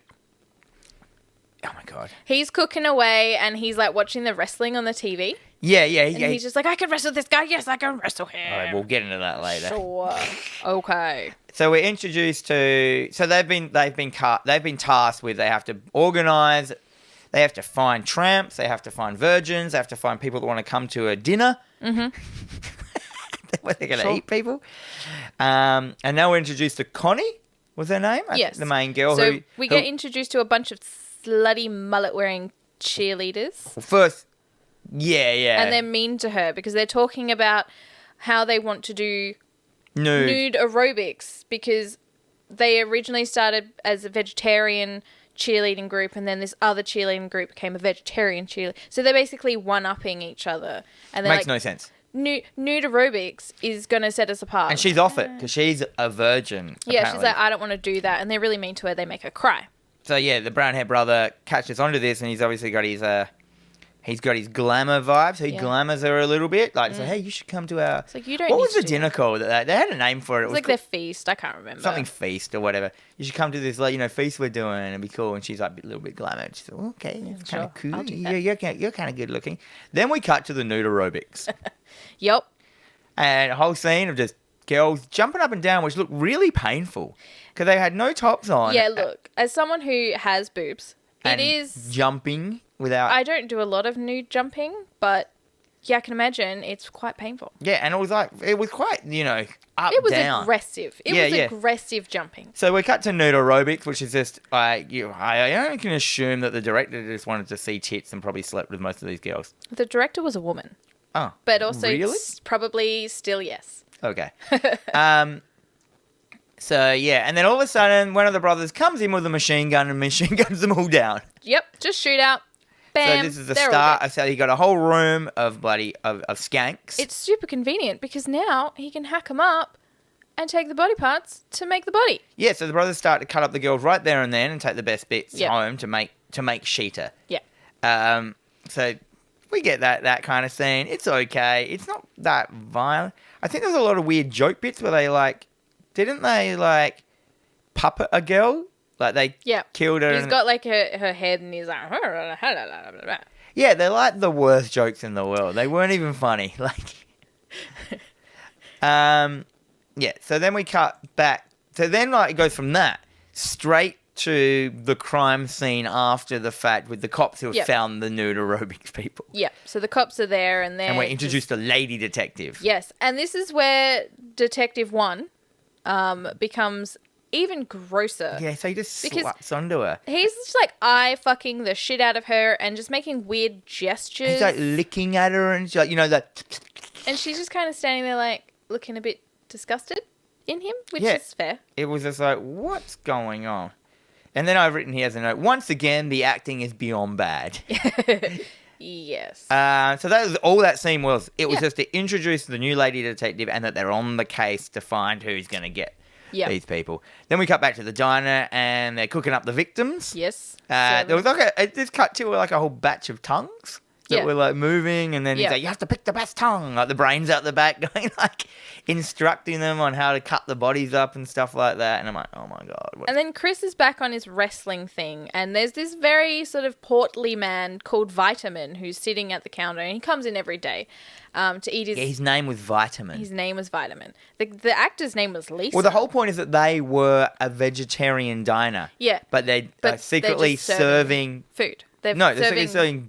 Oh, my God. He's cooking away and he's, like, watching the wrestling on the TV. Yeah. And he's just like, I can wrestle this guy. Yes, I can wrestle him. All right, we'll get into that later. Sure. Okay. So we're introduced to... So they've been tasked with, they have to organise, they have to find tramps, they have to find virgins, they have to find people that want to come to a dinner. Mm-hmm. Where they're going to eat people. And now we're introduced to Connie, was her name? Yes. The main girl. So we get introduced to a bunch of slutty mullet-wearing cheerleaders. Well, first, yeah. And they're mean to her because they're talking about how they want to do nude aerobics because they originally started as a vegetarian cheerleading group and then this other cheerleading group became a vegetarian cheerleading. So they're basically one-upping each other. And Makes no sense. Nude aerobics is going to set us apart. And she's off it because she's a virgin. Yeah, apparently. she's like, I don't want to do that. And they're really mean to her. They make her cry. So, yeah, the brown-haired brother catches onto this and he's obviously got his... He's got his glamour vibes. He glamours her a little bit. Like, so, hey, you should come to our... It's like, you don't What need was to the do dinner called? They had a name for it. It was like their feast. I can't remember. Something feast or whatever. You should come to this, like, feast we're doing. It'd be cool. And she's like a little bit glamour. She's like, okay, it's kind of cool. You're kind of good looking. Then we cut to the nude aerobics. Yep. And a whole scene of just girls jumping up and down, which looked really painful because they had no tops on. Yeah, look, as someone who has boobs, it is... Jumping without... I don't do a lot of nude jumping, but... Yeah, I can imagine it's quite painful. Yeah, and it was quite, up, It was down. aggressive. It was aggressive jumping. So we cut to nude aerobics, which is just, I can assume that the director just wanted to see tits and probably slept with most of these girls. The director was a woman. Oh, but also really? Probably still yes. Okay. So, yeah, and then all of a sudden, one of the brothers comes in with a machine gun and machine guns them all down. Yep, just shoot out. Bam. So this is the start. So he got a whole room of skanks. It's super convenient because now he can hack them up and take the body parts to make the body. Yeah, so the brothers start to cut up the girls right there and then and take the best bits home to make Sheeta. Yeah. So we get that kind of scene. It's okay. It's not that violent. I think there's a lot of weird joke bits where they didn't they puppet a girl? Like they killed her. He's got her head and he's like... Yeah, they're like the worst jokes in the world. They weren't even funny. Yeah, so then we cut back. So then it goes from that straight to the crime scene after the fact with the cops who have found the nude aerobics people. Yeah, so the cops are there and we're introduced to Lady Detective. Yes, and this is where Detective 1 becomes even grosser. Yeah, so he just slaps onto her. He's just eye-fucking the shit out of her and just making weird gestures. He's licking at her and she's that... And she's just kind of standing there looking a bit disgusted in him, which is fair. It was just what's going on? And then I've written here as a note, once again, the acting is beyond bad. Yes. So that was all that scene was. It was just to introduce the new Lady Detective and that they're on the case to find who's going to get these people. Then we cut back to the diner and they're cooking up the victims. Yes. There was this cut to a whole batch of tongues that were moving, and then he's like, you have to pick the best tongue. The brains out the back going instructing them on how to cut the bodies up and stuff like that. And I'm like, oh my God. And then Chris is back on his wrestling thing, and there's this very sort of portly man called Vitamin who's sitting at the counter, and he comes in every day to eat his... Yeah, his name was Vitamin. His name was Vitamin. The actor's name was Lisa. Well, the whole point is that they were a vegetarian diner. Yeah. But they're secretly serving... food. They're secretly serving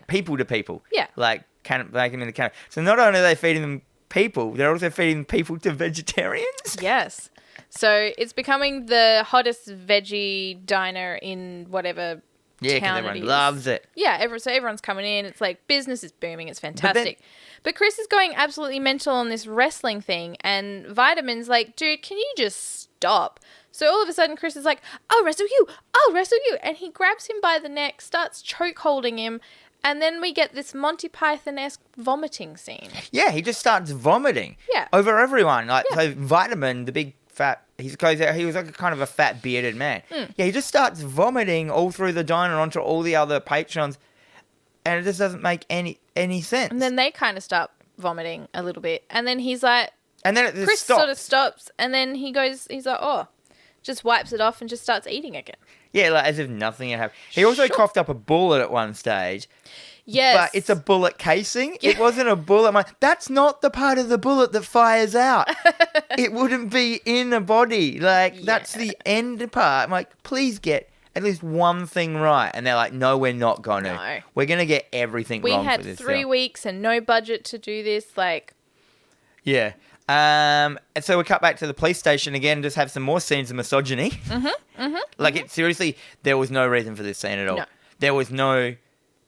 people to people. Yeah. Make them in the counter. So not only are they feeding them people, they're also feeding people to vegetarians. Yes. So it's becoming the hottest veggie diner in whatever because town everyone it is. loves it. Yeah, so everyone's coming in. It's business is booming. It's fantastic. But Chris is going absolutely mental on this wrestling thing, and Vitamin's like, dude, can you just stop? So all of a sudden, Chris is like, I'll wrestle you. I'll wrestle you. And he grabs him by the neck, starts choke holding him. And then we get this Monty Python-esque vomiting scene. Yeah, he just starts vomiting. Yeah. Over everyone. Like, Yeah. so Vitamin, the big fat, he was like a kind of a fat bearded man. Yeah, he just starts vomiting all through the diner onto all the other patrons. And it just doesn't make any sense. And then they kind of start vomiting a little bit. And then he's like, and then it Chris stops. sort of stops. And then he's like, oh, just wipes it off and just starts eating again. Yeah, like as if nothing had happened. He also coughed up a bullet at one stage. Yes. But it's a bullet casing. It wasn't a bullet. That's not the part of the bullet that fires out. It wouldn't be in a body. Like, that's the end part. I'm like, please get at least one thing right. And they're like, no, we're not going to. No. We're going to get everything wrong for this We had 3 film. weeks and no budget to do this. Like, Yeah. And so we cut back to the police station again, just have some more scenes of misogyny. Like, seriously, there was no reason for this scene at all. No. There was no...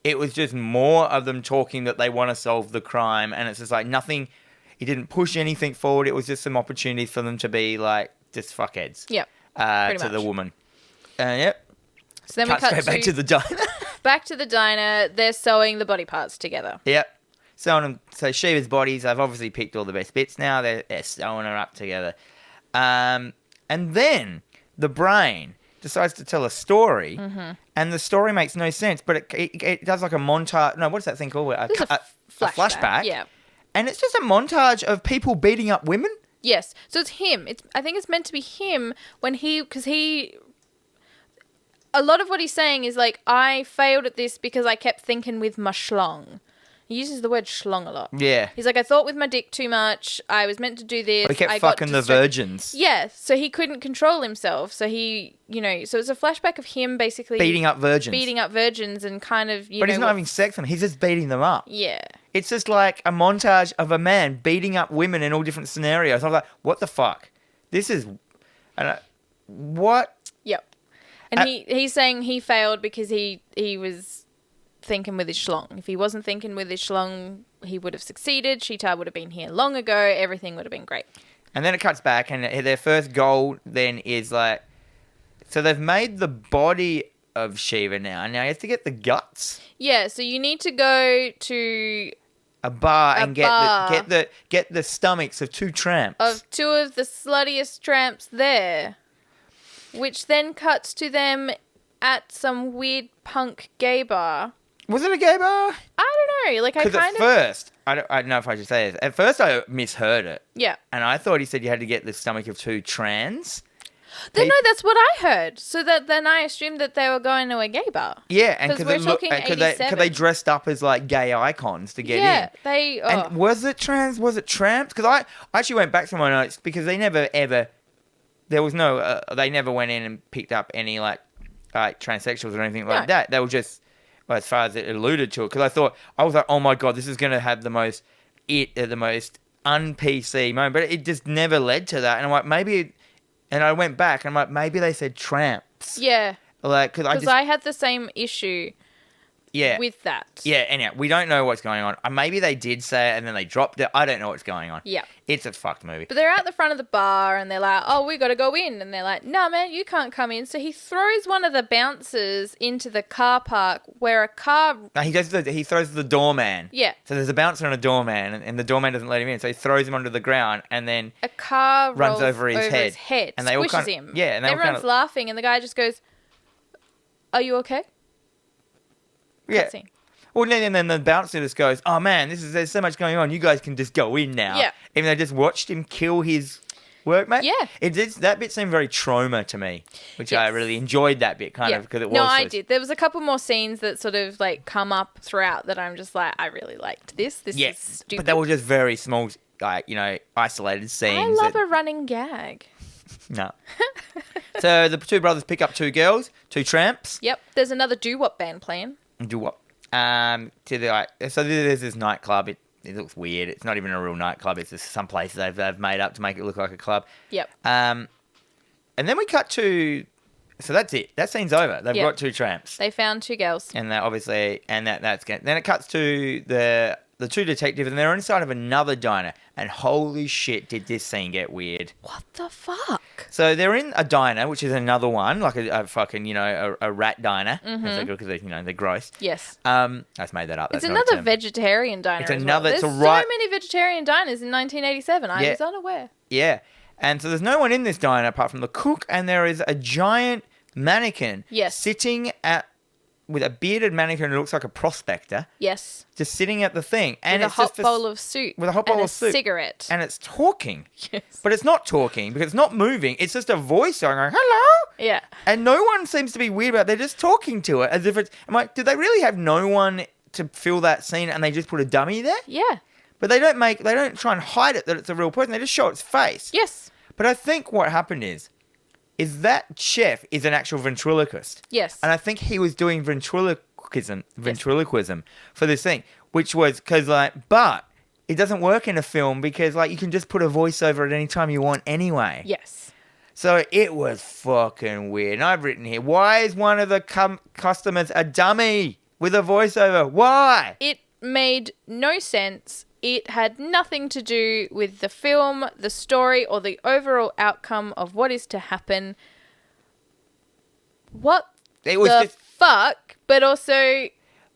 It was just more of them talking that they want to solve the crime, and it's just like nothing... He didn't push anything forward. It was just some opportunities for them to be, like, just fuckheads. Yep. To the woman. Yep. So then we cut straight back to the diner. back to the diner. They're sewing the body parts together. Yep. Sewing them. So Shiva's bodies, I've obviously picked all the best bits now. They're sewing her up together. And then the brain decides to tell a story, and the story makes no sense, but it does like a montage. No, what's that thing called? A flashback. Yeah. And it's just a montage of people beating up women. Yes. So it's him. I think it's meant to be him because he... A lot of what he's saying is like, I failed at this because I kept thinking with my schlong. He uses the word schlong a lot. Yeah. He's like, I thought with my dick too much. I was meant to do this. But he kept I got fucking the distracted. virgins. Yeah. So he couldn't control himself. So he, so it's a flashback of him basically Beating up virgins. and kind of, But he's not having sex with them. He's just beating them up. Yeah. It's just like a montage of a man beating up women in all different scenarios. I'm like, what the fuck? This is... what? Yep. And he's saying he failed because he was thinking with his schlong. If he wasn't thinking with his schlong, he would have succeeded. Sheetar would have been here long ago. Everything would have been great. And then it cuts back, and their first goal then is like... So they've made the body of Shiva now. Now you have to get the guts. Yeah, so you need to go to... A bar and bar. get the stomachs of 2 tramps. Of 2 of the sluttiest tramps there. Which then cuts to them at some weird punk gay bar. Was it a gay bar? I don't know. Like, I Because kind at of... first, I don't know if I should say this. At first, I misheard it. Yeah. And I thought he said you had to get the stomach of 2 trans. No, that's what I heard. So then I assumed that they were going to a gay bar. Yeah, and 'Cause we're talking 87. they dressed up as like gay icons to get Yeah, in. And was it trans? Was it tramps? Because I actually went back to my notes because they never ever... There was no... they never went in and picked up any like transsexuals or anything like that. They were just... Well, as far as it alluded to it. Because I was like, oh my God, this is going to have the most un-PC moment. But it just never led to that. And I'm like, maybe... And I went back and I'm like, maybe they said tramps. Yeah. Like, because I had the same issue with that. Yeah, anyhow, we don't know what's going on. Maybe they did say it and then they dropped it. I don't know what's going on. Yeah. It's a fucked movie. But they're at the front of the bar and they're like, oh, we got to go in. And they're like, no, man, you can't come in. So he throws one of the bouncers into the car park where a car... No, he throws the doorman. Yeah. So there's a bouncer and a doorman and the doorman doesn't let him in. So he throws him onto the ground and then... A car runs rolls over his head. And they all squishes him. Yeah. And everyone's laughing and the guy just goes, are you okay? Yeah. Cutscene. Well, and then the bouncer just goes, oh man, there's so much going on. You guys can just go in now. Yeah. Even though they just watched him kill his workmate. Yeah. That bit seemed very trauma to me, which I really enjoyed that bit kind of because it was. No, I did. There was a couple more scenes that sort of like come up throughout that I'm just like, I really liked this. This is stupid. But they were just very small, isolated scenes. I love a running gag. No. So the 2 brothers pick up 2 girls, 2 tramps. Yep. There's another doo-wop band playing. Do what? So there's this nightclub. It looks weird. It's not even a real nightclub. It's just some place they've made up to make it look like a club. Yep. And then we cut to... So that's it. That scene's over. They've got 2 tramps. They found 2 girls. And that obviously... And that's... Then it cuts to the the two detectives, and they're inside of another diner. And holy shit, did this scene get weird. What the fuck? So they're in a diner, which is another one, like a fucking, a rat diner. Because they're gross. Yes. I just made that up. It's That's not a another term. vegetarian diner. It's as another- well. it's a There's right- so many vegetarian diners in 1987. I was unaware. Yeah. And so there's no one in this diner apart from the cook, and there is a giant mannequin sitting with a bearded mannequin who looks like a prospector. Yes. Just sitting at the thing. And With it's a hot just bowl of soup. With a hot bowl and of soup. cigarette. And it's talking. Yes. But it's not talking because it's not moving. It's just a voice going, hello? Yeah. And no one seems to be weird about it. They're just talking to it as if it's... I'm like, did they really have no one to fill that scene and they just put a dummy there? Yeah. But they don't try and hide it that it's a real person. They just show its face. Yes. But I think what happened is that chef is an actual ventriloquist. Yes. And I think he was doing ventriloquism for this thing, which was but it doesn't work in a film because you can just put a voiceover at any time you want anyway. Yes. So it was fucking weird. And I've written here, why is one of the customers a dummy with a voiceover? Why? It made no sense. It had nothing to do with the film, the story, or the overall outcome of what is to happen. What It was the just... fuck? But also...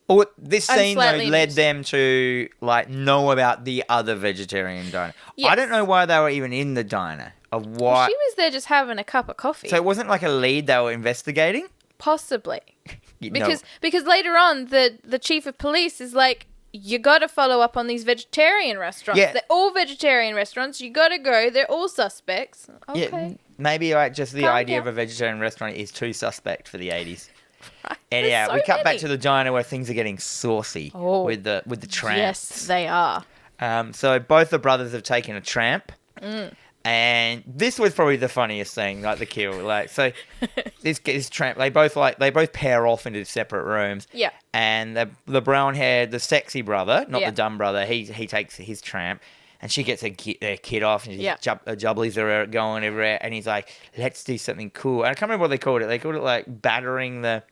Or this I'm scene though slightly led amused. them to know about the other vegetarian diner. Yes. I don't know why they were even in the diner. Of why? She was there just having a cup of coffee. So it wasn't like a lead they were investigating. Possibly. No. Because later on, the chief of police is like, you got to follow up on these vegetarian restaurants. Yeah. They're all vegetarian restaurants. You got to go. They're all suspects. Okay. Yeah, maybe just the Calm idea down. of a vegetarian restaurant is too suspect for the 80s. Right. Anyhow, There's so we cut back many. to the diner where things are getting saucy with the tramps. Yes, they are. So both the brothers have taken a tramp. Mm. And this was probably the funniest thing, the kill. This tramp, they both pair off into separate rooms. Yeah. And the brown haired, the sexy brother, not Yeah. the dumb brother, he takes his tramp, and she gets their kid off, and jubblies are going everywhere, and he's like, "Let's do something cool." And I can't remember what they called it. They called it battering the.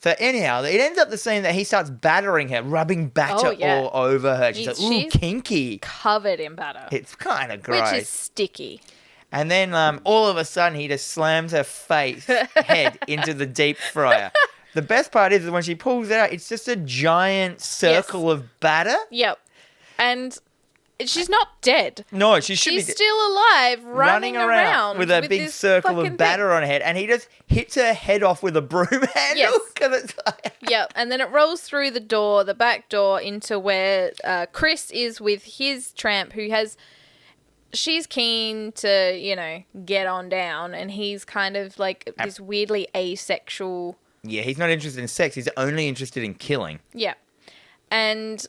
So anyhow, it ends up the scene that he starts battering her, rubbing batter all over her. She's like, "Ooh, She's kinky." Covered in batter. It's kind of gross. Which is sticky. And then all of a sudden, he just slams her head into the deep fryer. The best part is when she pulls it out, it's just a giant circle of batter. Yep. And she's not dead. No, she should She's be still alive, running around with a big this circle fucking of batter thing. on her head. And he just hits her head off with a broom handle. Yes. 'Cause it's like... Yep. And then it rolls through the back door, into where Chris is with his tramp, who has... She's keen to, get on down, and he's kind of this weirdly asexual... Yeah, he's not interested in sex. He's only interested in killing. Yeah. And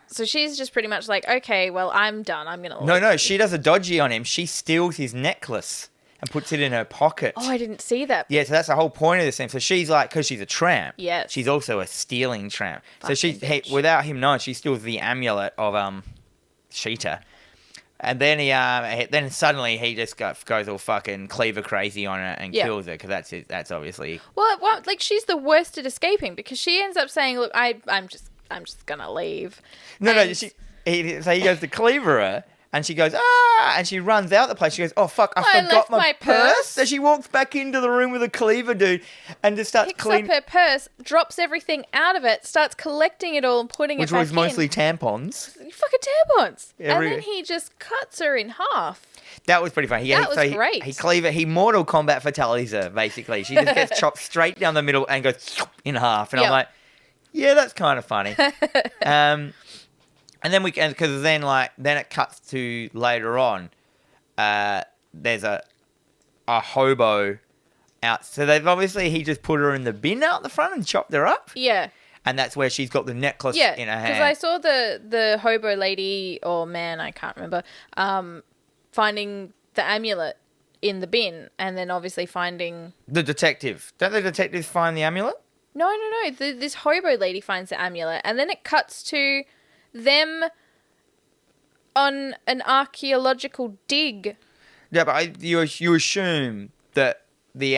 so she's just pretty much like, okay, well, I'm done. I'm going to No, she does a dodgy on him. She steals his necklace and puts it in her pocket. Oh, I didn't see that. Yeah, so that's the whole point of this thing. So she's because she's a tramp. Yes. She's also a stealing tramp. Fucking So bitch. without him knowing, she steals the amulet of Sheeta. And then then suddenly he just goes all fucking cleaver crazy on her and kills her because that's obviously. Well, she's the worst at escaping, because she ends up saying, "Look, I'm just gonna leave." No, And- so he goes to cleaver her. And she goes, and she runs out the place. She goes, oh, fuck, I forgot left my my purse. purse. So she walks back into the room with a cleaver dude and just starts picks cleaning. up her purse, drops everything out of it, starts collecting it all and putting Which it back was mostly tampons. in. Fucking tampons. And Every- then he just cuts her in half. That was pretty funny. That was great. He Mortal Kombat fatalities her, basically. She just gets chopped straight down the middle and goes in half. And I'm Yep. like, yeah, that's kind of funny. And then because then it cuts to later on. There's a hobo out. So he just put her in the bin out the front and chopped her up. Yeah. And that's where she's got the necklace Yeah, in her because hand. I saw the hobo lady or man, I can't remember, finding the amulet in the bin, and then obviously finding... The detective. Don't the detectives find the amulet? No. This hobo lady finds the amulet, and then it cuts to them on an archaeological dig. Yeah, but you assume that the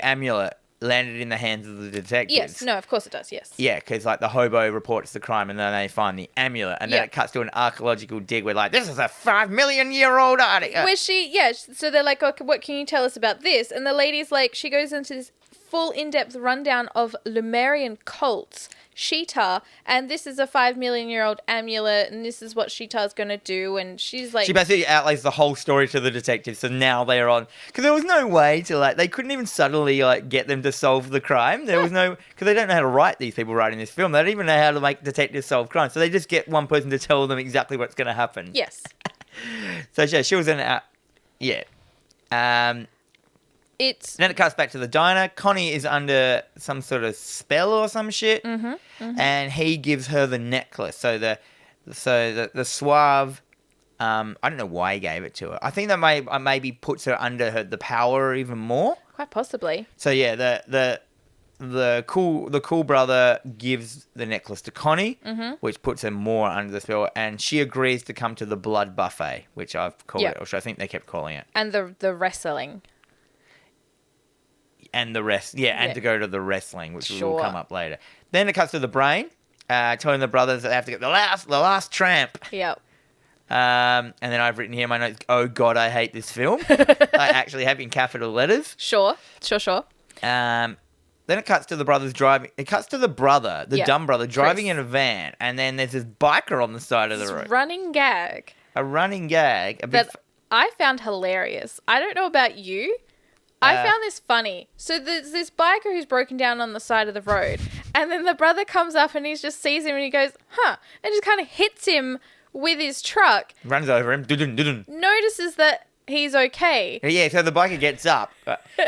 amulet landed in the hands of the detectives. Yes, no, of course it does, yes. Yeah, because like the hobo reports the crime and then they find the amulet and then Yeah. it cuts to an archaeological dig where like, this is a 5 million year old artifact. Where so they're like, okay, what can you tell us about this? And the lady's like, she goes into this full in-depth rundown of Lemurian cults, Sheetar, and this is a 5 million year old amulet, and this is what Sheetar's going to do, and she's like... She basically outlays the whole story to the detectives, so now they're on... Because there was no way to, like... They couldn't even subtly, like, get them to solve the crime. There was no... Because they don't know how to write, these people writing this film. They don't even know how to make detectives solve crime. So they just get one person to tell them exactly what's going to happen. Yes. So, yeah, she was in... yeah. Then it cuts back to the diner. Connie is under some sort of spell or some shit, and he gives her the necklace. So the suave, I don't know why he gave it to her. I think that maybe puts her under the power even more. Quite possibly. So yeah, the cool brother gives the necklace to Connie, which puts her more under the spell, and she agrees to come to the blood buffet, which I've called it, or I think they kept calling it, and the wrestling. And the rest, and to go to the wrestling, which will come up later. Then it cuts to the brain, telling the brothers that they have to get the last tramp. Yep. And then I've written here in my notes, oh God, I hate this film. I actually have in capital letters. Sure. Then it cuts to the brothers driving. It cuts to the brother, the dumb brother, driving in a van. And then there's this biker on the side of the road. Running gag. A running gag. That I found hilarious. I don't know about you. I found this funny. So there's this biker who's broken down on the side of the road. And then the brother comes up and he just sees him and he goes, huh. And just kind of hits him with his truck. Runs over him. Dun-dun-dun-dun. Notices that he's okay. Yeah, so the biker gets up.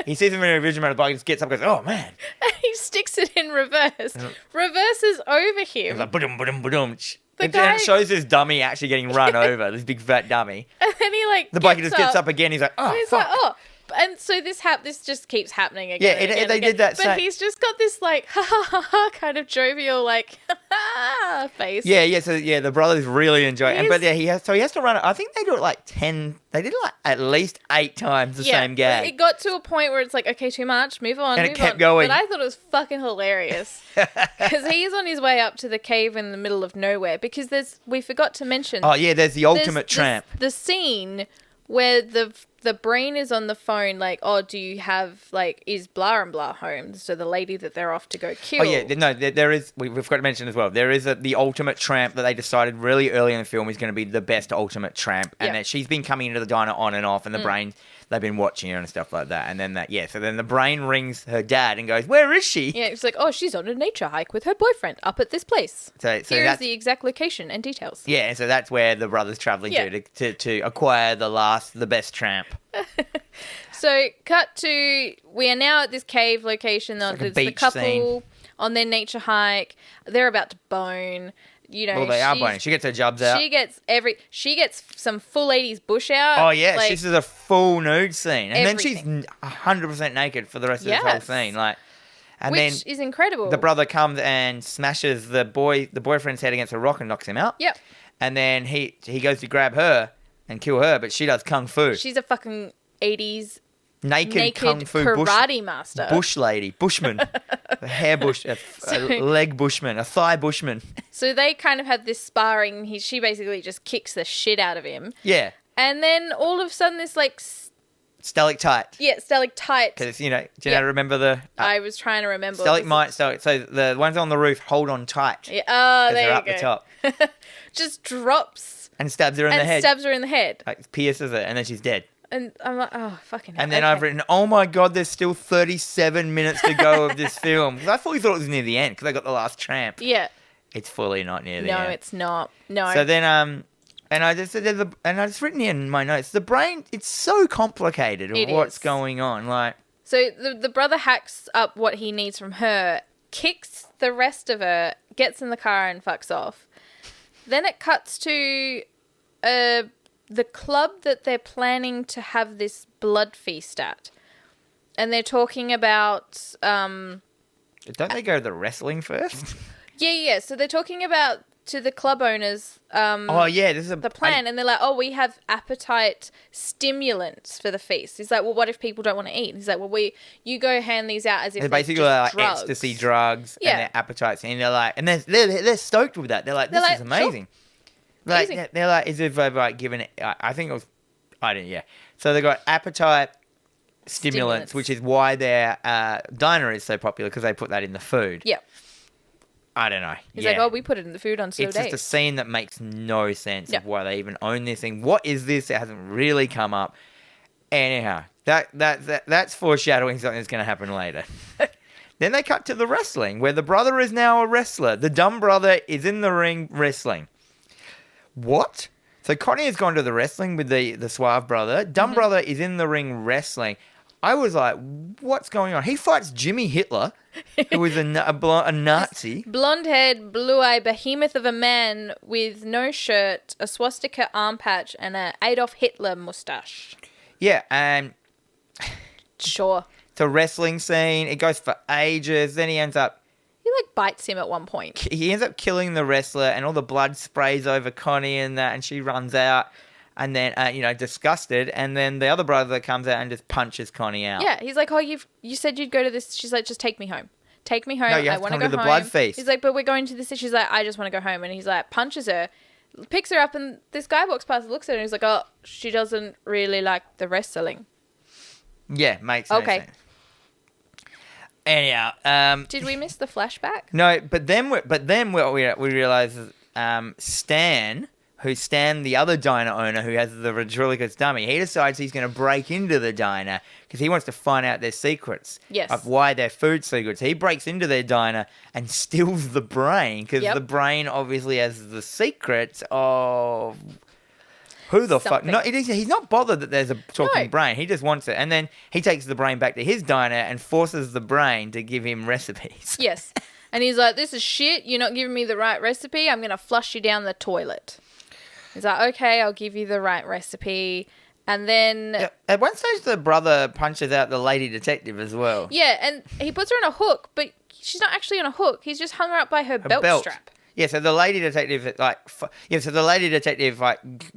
He sees him in a vision mode. The biker just gets up and goes, oh, man. And he sticks it in reverse. Reverses over him. It's like, ba-dum, ba-dum, ba-dum. The And guy- it shows this dummy actually getting run over, this big fat dummy. And then he like The biker just gets up again. He's like, oh, and he's fuck. like, oh. And so this just keeps happening again. Yeah, and again, they again. did that But same- he's just got this like ha ha ha ha kind of jovial like ha ha face. Yeah. So the brothers really enjoy it. But He's- he has to run it. I think they do it like 10. They did it like at least 8 times the same gag. It got to a point where it's like, okay, too much, move on, And it move kept on. going. But I thought it was fucking hilarious because he's on his way up to the cave in the middle of nowhere. Because we forgot to mention. Oh yeah, there's the ultimate tramp. The scene where the brain is on the phone, like, oh, do you have, like, is blah and blah home? So the lady that they're off to go kill. Oh yeah, no, there is. We've got to mention as well. There is the ultimate tramp that they decided really early in the film is going to be the best ultimate tramp, and that she's been coming into the diner on and off, and the brain they've been watching her and stuff like that, and then so then the brain rings her dad and goes, "Where is she?" Yeah, it's like, oh, she's on a nature hike with her boyfriend up at this place. So Here's the exact location and details. Yeah, and so that's where the brother's traveling to acquire the best tramp. So, cut to, we are now at this cave location. It's like a There's the beach couple scene. on their nature hike. They're about to bone. You know, Well, they are boning. She gets her jobs out. She gets some full ladies bush out. Oh yeah, like, this is a full nude scene, and everything. then she's 100% naked for the rest of this whole scene. Like, and which then is incredible. the brother comes and smashes the boyfriend's head against a rock and knocks him out. Yep. And then he goes to grab her and kill her, but she does kung fu. She's a fucking 80s naked kung fu karate master. bush lady, bushman, a hair bush, a leg bushman, a thigh bushman. So they kind of have this sparring. She basically just kicks the shit out of him. Yeah. And then all of a sudden this like... Stalactite. Yeah, stalactite. Because, do you know, remember the... I was trying to remember. Stalagmite, so the ones on the roof hold on tight. Yeah, oh, there they're you up go. the top. Just drops And stabs her in the head. stabs her in the head. Like, pierces her, and then she's dead. And I'm like, oh, fucking hell. And then okay. I've written, oh my God, there's still 37 minutes to go of this film. Because I fully thought it was near the end, because I got the last tramp. Yeah. It's fully not near the No, end. it's not. No. So then, and I just written in my notes, the brain, it's so complicated of what's going on. Like, so the brother hacks up what he needs from her, kicks the rest of her, gets in the car and fucks off. Then it cuts to the club that they're planning to have this blood feast at. And they're talking about... don't they go to the wrestling first? Yeah. So they're talking about to the club owners oh yeah, this is the plan, and they're like, oh, we have appetite stimulants for the feast. He's like, well, what if people don't want to eat? He's like, well, you go hand these out as if they're they're basically just like drugs. ecstasy drugs Yeah. and their appetites, and they're like, and they're stoked with that. They're like, this is amazing. Sure. Like Easy. they're like, as if they've like given it. I think it was, I don't, yeah. So they got appetite stimulants, which is why their diner is so popular because they put that in the food. Yeah. I don't know. He's like, oh, we put it in the food on slow It's days. just a scene that makes no sense Yeah. of why they even own this thing. What is this? It hasn't really come up. Anyhow, that's foreshadowing something that's going to happen later. Then they cut to the wrestling, where the brother is now a wrestler. The dumb brother is in the ring wrestling. What? So Connie has gone to the wrestling with the suave brother. Dumb brother is in the ring wrestling. I was like, what's going on? He fights Jimmy Hitler, who was a Nazi. Blonde-haired, blue-eyed behemoth of a man with no shirt, a swastika arm patch, and a Adolf Hitler mustache. Yeah, and Sure. it's a wrestling scene. It goes for ages. Then he ends up Bites him at one point. killing the wrestler, and all the blood sprays over Connie and that, and she runs out. And then, disgusted. And then the other brother comes out and just punches Connie out. Yeah, he's like, oh, you said you'd go to this. She's like, just take me home. Take me home. No, you I have to want come go to the home. blood feast. He's like, but we're going to this. She's like, I just want to go home. And he's like, punches her, picks her up, and this guy walks past and looks at her, and he's like, oh, she doesn't really like the wrestling. Yeah, makes no sense. Anyhow, Did we miss the flashback? no, but then what we realize is Stan, the other diner owner who has the ventriloquist dummy, he decides he's going to break into the diner because he wants to find out their secrets. Yes. Of why their food's so good. So he breaks into their diner and steals the brain because the brain obviously has the secrets of who the fuck. No, he's not bothered that there's a talking brain. He just wants it. And then he takes the brain back to his diner and forces the brain to give him recipes. Yes. And he's like, this is shit. You're not giving me the right recipe. I'm going to flush you down the toilet. He's like, okay, I'll give you the right recipe. And then... Yeah, at one stage, the brother punches out the lady detective as well. Yeah, and he puts her on a hook, but she's not actually on a hook. He's just hung her up by her belt strap. Yeah, so the lady detective,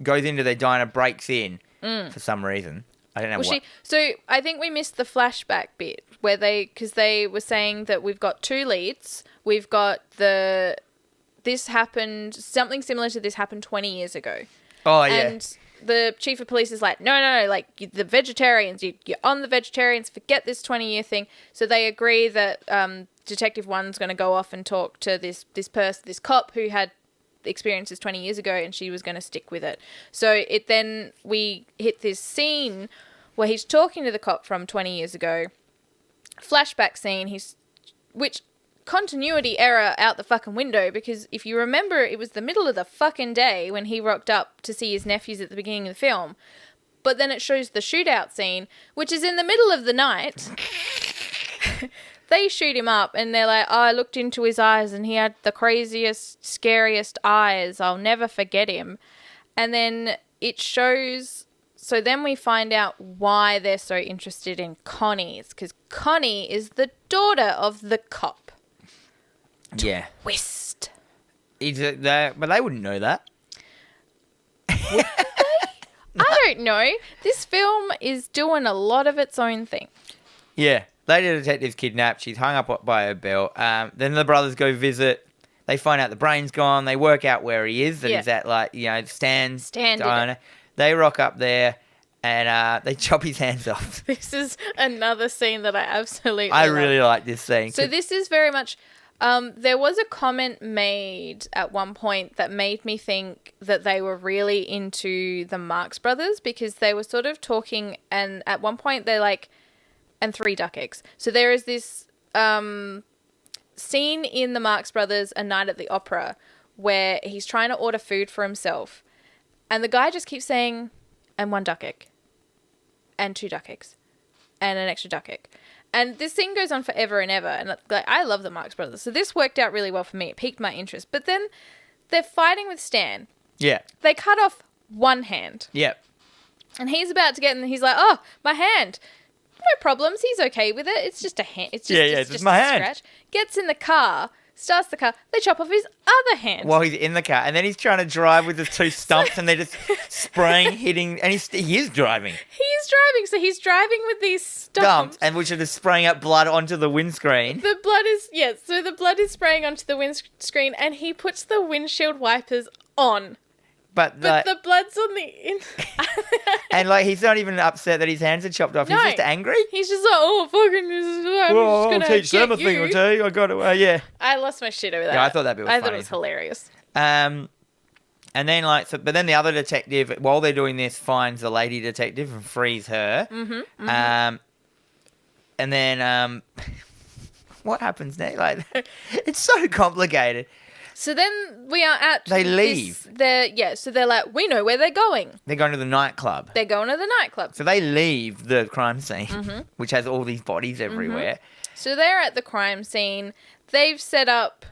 goes into their diner, breaks in for some reason. I don't know what. So I think we missed the flashback bit where because they were saying that we've got two leads. We've got this happened, something similar to this happened 20 years ago. Oh, yeah. And the chief of police is like, no, like the vegetarians, you're on the vegetarians, forget this 20-year thing. So they agree that Detective One's going to go off and talk to this person, this cop who had experiences 20 years ago, and she was going to stick with it. So then we hit this scene where he's talking to the cop from 20 years ago. Flashback scene, which continuity error out the fucking window, because if you remember, it was the middle of the fucking day when he rocked up to see his nephews at the beginning of the film. But then it shows the shootout scene, which is in the middle of the night. They shoot him up and they're like, oh, I looked into his eyes and he had the craziest, scariest eyes. I'll never forget him. And then it shows... So then we find out why they're so interested in Connie. It's because Connie is the daughter of the cop. Yeah. Twist. But they wouldn't know that. I don't know. This film is doing a lot of its own thing. Yeah. Lady detective's kidnapped. She's hung up by her belt. Then the brothers go visit. They find out the brain's gone. They work out where he is. That he's at, Stan's diner. They rock up there and they chop his hands off. This is another scene that I absolutely I love. really like this scene. So this is very much... there was a comment made at one point that made me think that they were really into the Marx Brothers, because they were sort of talking, and at one point they're like, and 3 duck eggs. So there is this scene in the Marx Brothers, A Night at the Opera, where he's trying to order food for himself, and the guy just keeps saying, and 1 duck egg, and 2 duck eggs, and an extra duck egg. And this thing goes on forever and ever. And I love the Marx Brothers. So this worked out really well for me. It piqued my interest. But then they're fighting with Stan. Yeah. They cut off 1 hand. Yeah. And he's about to get in, and he's like, oh, my hand. No problems. He's okay with it. It's just a hand. It's just, it's my hand. Scratch. Gets in the car, starts the car. They chop off his other hand. While he's in the car, and then he's trying to drive with his two stumps, and they're just spraying, hitting, and he is driving. He's driving, so he's driving with these stumps. And which are just spraying up blood onto the windscreen. The blood is spraying onto the windscreen, and he puts the windshield wipers on. But the blood's on the and he's not even upset that his hands are chopped off. No. He's just angry. He's just like, oh, fucking, I'm just I'll gonna teach them a get thing you. or two. I got it. Yeah. I lost my shit over that. Yeah, I thought that bit was I funny. thought it was hilarious. And then but then the other detective, while they're doing this, finds the lady detective and frees her. And then what happens next? It's so complicated. So then we are at... They leave. So they're like, we know where they're going. They're going to the nightclub. They're going to the nightclub. So they leave the crime scene, which has all these bodies everywhere. So they're at the crime scene. They've set up...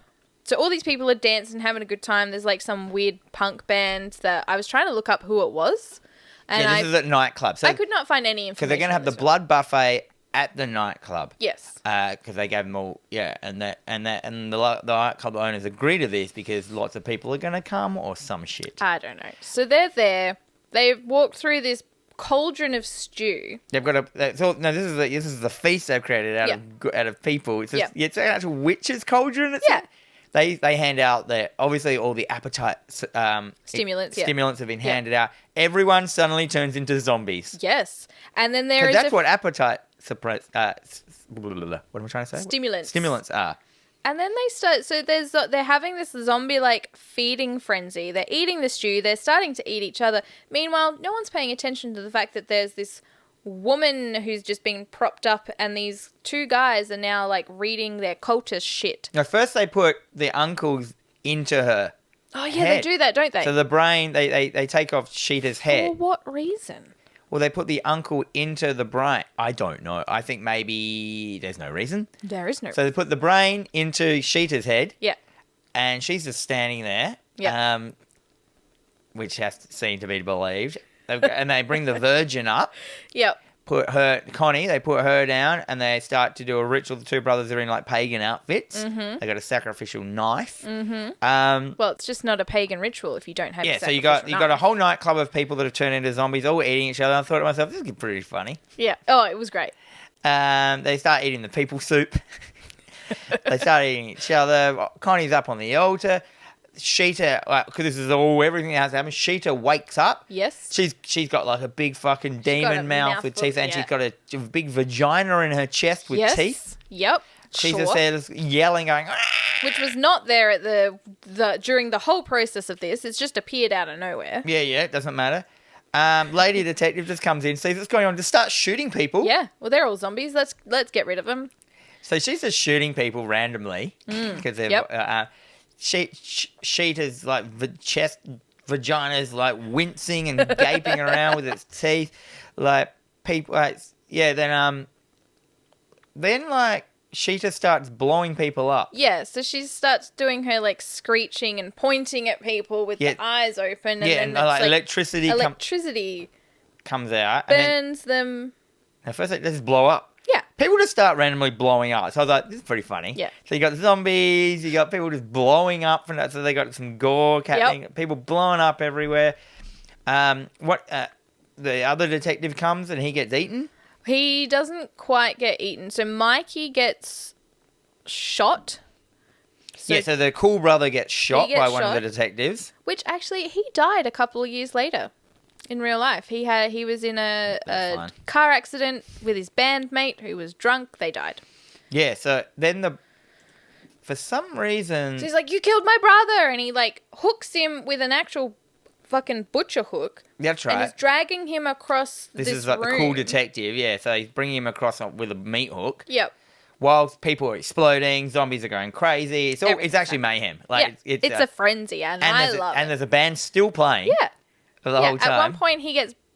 So all these people are dancing, having a good time. There's some weird punk band that I was trying to look up who it was. And this is at nightclub. So I could not find any information. Because they're going to have the blood buffet at the nightclub. Yes. Because they gave them all, and the nightclub owners agree to this because lots of people are going to come or some shit. I don't know. So they're there. They've walked through this cauldron of stew. They've got this is the feast they've created out of people. It's it's an actual witch's cauldron. They hand out obviously all the appetite stimulants. Stimulants have been handed out. Everyone suddenly turns into zombies. Yes, and then there is that's what appetite suppress. What am I trying to say? Stimulants are. And then they start. So they're having this zombie feeding frenzy. They're eating the stew. They're starting to eat each other. Meanwhile, no one's paying attention to the fact that there's this woman who's just been propped up, and these two guys are now reading their cultist shit. Now, first they put the uncles into her. Oh yeah, head. they do that, don't they? So the brain, they take off Sheeta's head. For what reason? Well, they put the uncle into the brain. I don't know. I think maybe there's no reason. There is no So they put the brain into Sheeta's head. Yeah. And she's just standing there. Yeah. Which has to seem to be believed. And they bring the virgin up. Yep. Connie, they put her down and they start to do a ritual. The two brothers are in pagan outfits. Mm-hmm. They got a sacrificial knife. Mm-hmm. Well, it's just not a pagan ritual if you don't have. So you got a whole nightclub of people that have turned into zombies, all eating each other. I thought to myself, this is pretty funny. Yeah. Oh, it was great. They start eating the people soup. They start eating each other. Connie's up on the altar. Sheeta, because this is everything that has to happen. Sheeta wakes up. Yes. She's got a big fucking demon mouth with teeth, and she's got a big vagina in her chest with teeth. Yep. She's just there, just yelling, going. Ah! Which was not there at the during the whole process of this. It's just appeared out of nowhere. Yeah, it doesn't matter. Lady detective just comes in, sees what's going on, just starts shooting people. Yeah. Well, they're all zombies. Let's get rid of them. So she's just shooting people randomly because they're. Yep. Sheeta's chest, vagina's wincing and gaping around with its teeth, people. Then Sheeta starts blowing people up. Yeah, so she starts doing her screeching and pointing at people with the eyes open, and then electricity comes out, burns them. At first, they just blow up. Yeah. People just start randomly blowing up. So I was like, this is pretty funny. Yeah. So you got zombies, you got people just blowing up from that. So they got some gore happening. Yep. People blowing up everywhere. The other detective comes and he gets eaten. He doesn't quite get eaten. So Mikey gets shot. So the cool brother gets shot by one of the detectives. Which actually, he died a couple of years later. In real life, he was in a car accident with his bandmate who was drunk. They died. Yeah, so then for some reason... So he's like, you killed my brother! And he, hooks him with an actual fucking butcher hook. That's right. And he's dragging him across this is room. The cool detective, yeah. So he's bringing him across with a meat hook. Yep. Whilst people are exploding, zombies are going crazy. It's actually mayhem. It's a frenzy, and I love it. And there's a band still playing. Yeah. For the whole time. At one point,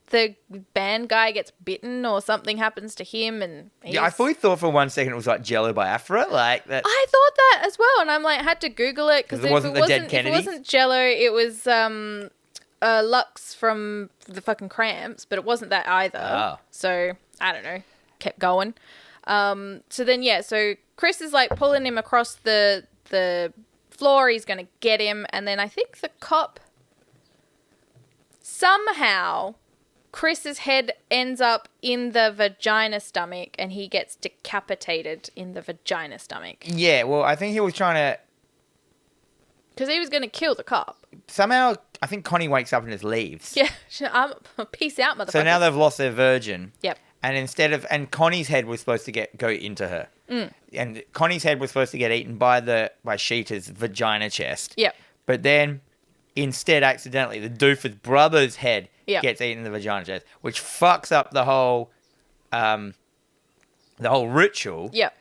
the band guy gets bitten or something happens to him, and I fully thought for 1 second it was Jello by Afra, that. I thought that as well, and I'm had to Google it because it wasn't the dead Kennedys. If it wasn't Jello, it was Lux from the fucking Cramps, but it wasn't that either. Oh. So I don't know. Kept going. So then so Chris is pulling him across the the floor. He's going to get him. And then I think the cop, somehow Chris's head ends up in the vagina stomach and he gets decapitated in the vagina stomach. Yeah, well, I think he was trying to... Because he was going to kill the cop. Somehow, I think Connie wakes up and just leaves. Yeah, peace out, motherfucker. So now they've lost their virgin. Yep. And Connie's head was supposed to go into her. And Connie's head was supposed to get eaten by Sheeta's vagina chest. Yep. But then, instead, accidentally, the doofus brother's head Yep. gets eaten in the vagina chest, which fucks up the whole ritual. Yep.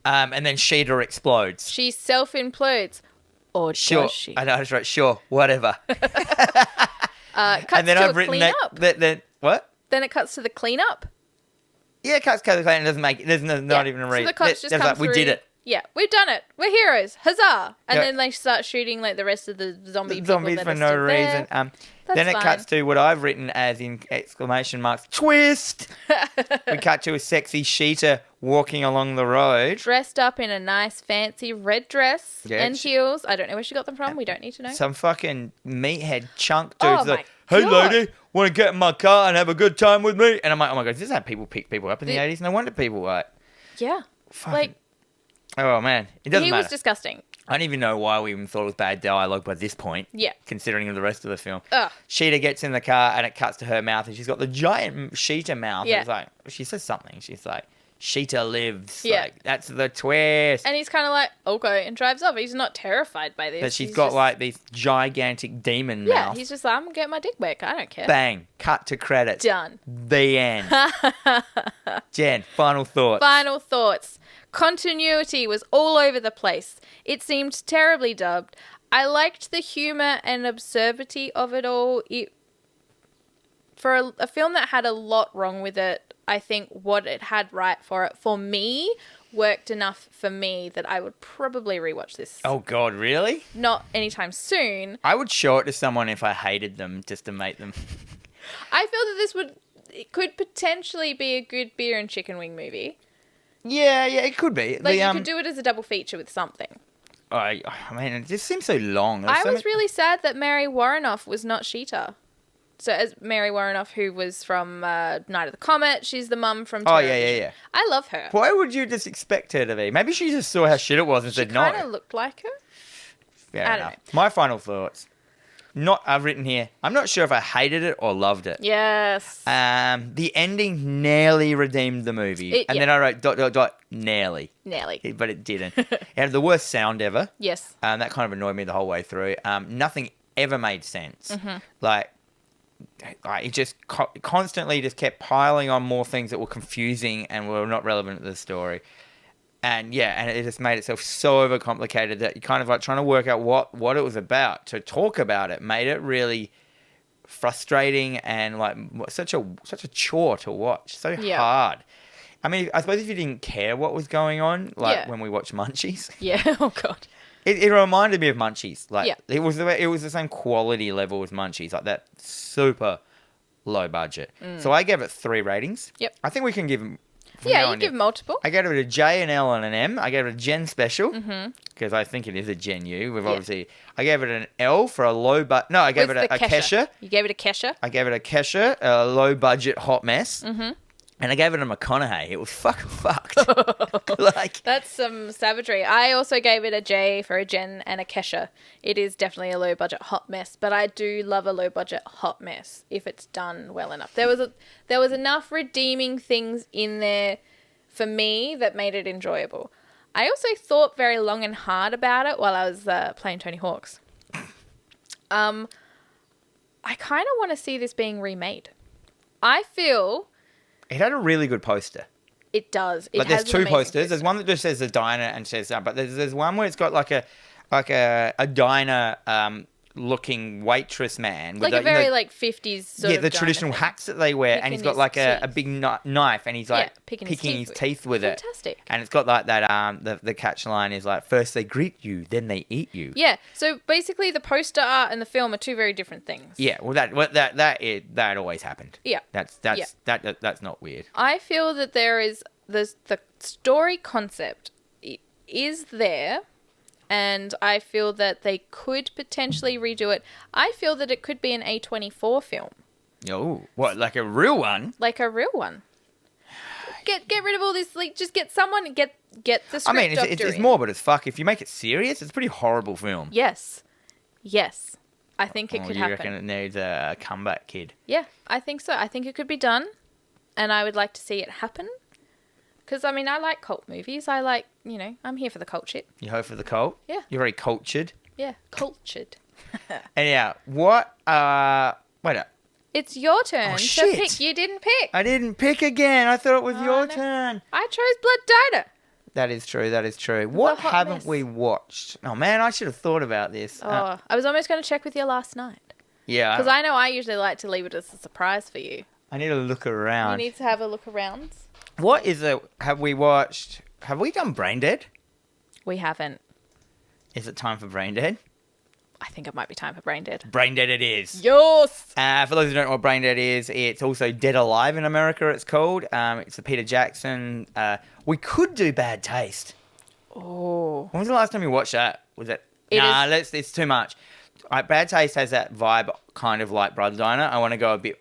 And then Sheeta explodes. She self-implodes. Or Sure. does she? I know, that's right. Sure, whatever. Cuts And then to I've a written cleanup. that what? Then it cuts to the cleanup. Yeah, cuts clean. It doesn't make it. There's not even a reason. So the cops just come like, through. we did it. Yeah, we've done it. We're heroes. Huzzah! And Yeah. then they start shooting like the rest of the zombie Zombies people for that no are still reason. there. Then it fine. cuts to what I've written as in exclamation marks, twist. We cut to a sexy Sheeta walking along the road. Dressed up in a nice fancy red dress Yeah, and heels. I don't know where she got them from. We don't need to know. Some fucking meathead chunk Oh dude's my like, hey God. lady, want to get in my car and have a good time with me? And I'm like, oh my God, this is how people pick people up in the The- 80s. No wonder people were like, Yeah. fucking, Like, oh man, it doesn't he matter. was disgusting. I don't even know why we even thought it was bad dialogue by this point. Yeah. Considering the rest of the film. Ugh. Sheeta gets in the car and it cuts to her mouth and she's got the giant Sheeta mouth. Yeah. It's like, she says something. She's like, Sheeta lives. Yeah. Like, that's the twist. And he's kind of like, okay, and drives off. He's not terrified by this. But she's He's got just- like this gigantic demon Yeah, mouth. he's just like, I'm going to get my dick back. I don't care. Bang. Cut to credits. Done. The end. Jen, final thoughts. Final thoughts. Continuity was all over the place. It seemed terribly dubbed. I liked the humor and absurdity of it all. For a film that had a lot wrong with it, I think what it had right for it, for me, worked enough for me that I would probably rewatch this. Oh God, really? Not anytime soon. I would show it to someone if I hated them just to make them. I feel that it could potentially be a good beer and chicken wing movie. Yeah, it could be. Like, you could do it as a double feature with something. I mean, it just seems so long. There's I so was much- really sad that Mary Warrenoff was not Sheeta. So as Mary Warrenoff, who was from Night of the Comet, she's the mum from Oh, TerrorVision. yeah. I love her. Why would you just expect her to be? Maybe she just saw how shit it was and She said no. kind of looked like her. Fair I don't enough. My final thoughts. I've written here. I'm not sure if I hated it or loved it. Yes. The ending nearly redeemed the movie. Yeah. Then I wrote ... nearly. Nearly. But it didn't. It had the worst sound ever. Yes. That kind of annoyed me the whole way through. Nothing ever made sense. Mm-hmm. Like, it just constantly just kept piling on more things that were confusing and were not relevant to the story. And it just made itself so overcomplicated that you kind of like trying to work out what it was about. To talk about it made it really frustrating and like such a chore to watch. So hard. I mean, I suppose if you didn't care what was going on, like when we watched Munchies. Yeah. Oh God. It reminded me of Munchies. Like Yeah. it was the same quality level as Munchies, like that super low budget. So I gave it 3 ratings. Yep. I think we can give them. Yeah, you give multiple. I gave it a J, an L, and an M. I gave it a Gen Special because I think it is a Gen U. I gave it an L for a low budget. No, I gave With it a the Kesha. You gave it a Kesha. I gave it a Kesha, a low budget hot mess. And I gave it a McConaughey. It was fucking fucked. Like, That's some savagery. I also gave it a J for a Jen and a Kesha. It is definitely a low budget hot mess, but I do love a low budget hot mess if it's done well enough. There was enough redeeming things in there for me that made it enjoyable. I also thought very long and hard about it while I was playing Tony Hawk's. I kind of want to see this being remade. I feel it had a really good poster. it does. It But there's has an 2 amazing posters. There's one that just says the diner and says but there's one where it's got like a diner looking waitress man with like a very like 50s sort of the diner traditional thing. hats that they wear, and Picking he's got his like a teeth. big knife, and he's like picking picking his his teeth teeth with it. Fantastic. And it's got like that the catch line is like, first they greet you, then they eat you. Yeah, so basically the poster art and the film are 2 very different things. Yeah, well that always happened. Yeah. That's not weird. I feel that the story concept is there, and I feel that they could potentially redo it. I feel that it could be an A24 film. Oh, what, like a real one? Like a real one. Get rid of all this, like, just get someone, get the script I mean, doctor it's in. morbid as fuck. If you make it serious, it's a pretty horrible film. Yes. I think it could you happen. reckon it needs a comeback kid? Yeah, I think so. I think it could be done, and I would like to see it happen. Because, I mean, I like cult movies. I like, I'm here for the cult shit. You hope for the cult? Yeah. You're very cultured. Yeah, cultured. Anyhow, what, wait up. It's your turn to shit. pick. You didn't pick. I didn't pick again. I thought it was your no. turn. I chose Blood Diner. That is true. What hot haven't mess. we watched? Oh, man, I should have thought about this. I was almost going to check with you last night. Yeah. Because I know I usually like to leave it as a surprise for you. I need to look around. You need to have a look around. What is it? Have we done Brain Dead? We haven't. Is it time for Brain Dead? I think it might be time for Brain Dead. Brain Dead it is. Yes! For those who don't know what Brain Dead is, it's also Dead Alive in America, it's called. It's a Peter Jackson. We could do Bad Taste. Oh. When was the last time you watched that? Was it? It's too much. Bad Taste has that vibe kind of like Blood Diner. I want to go a bit...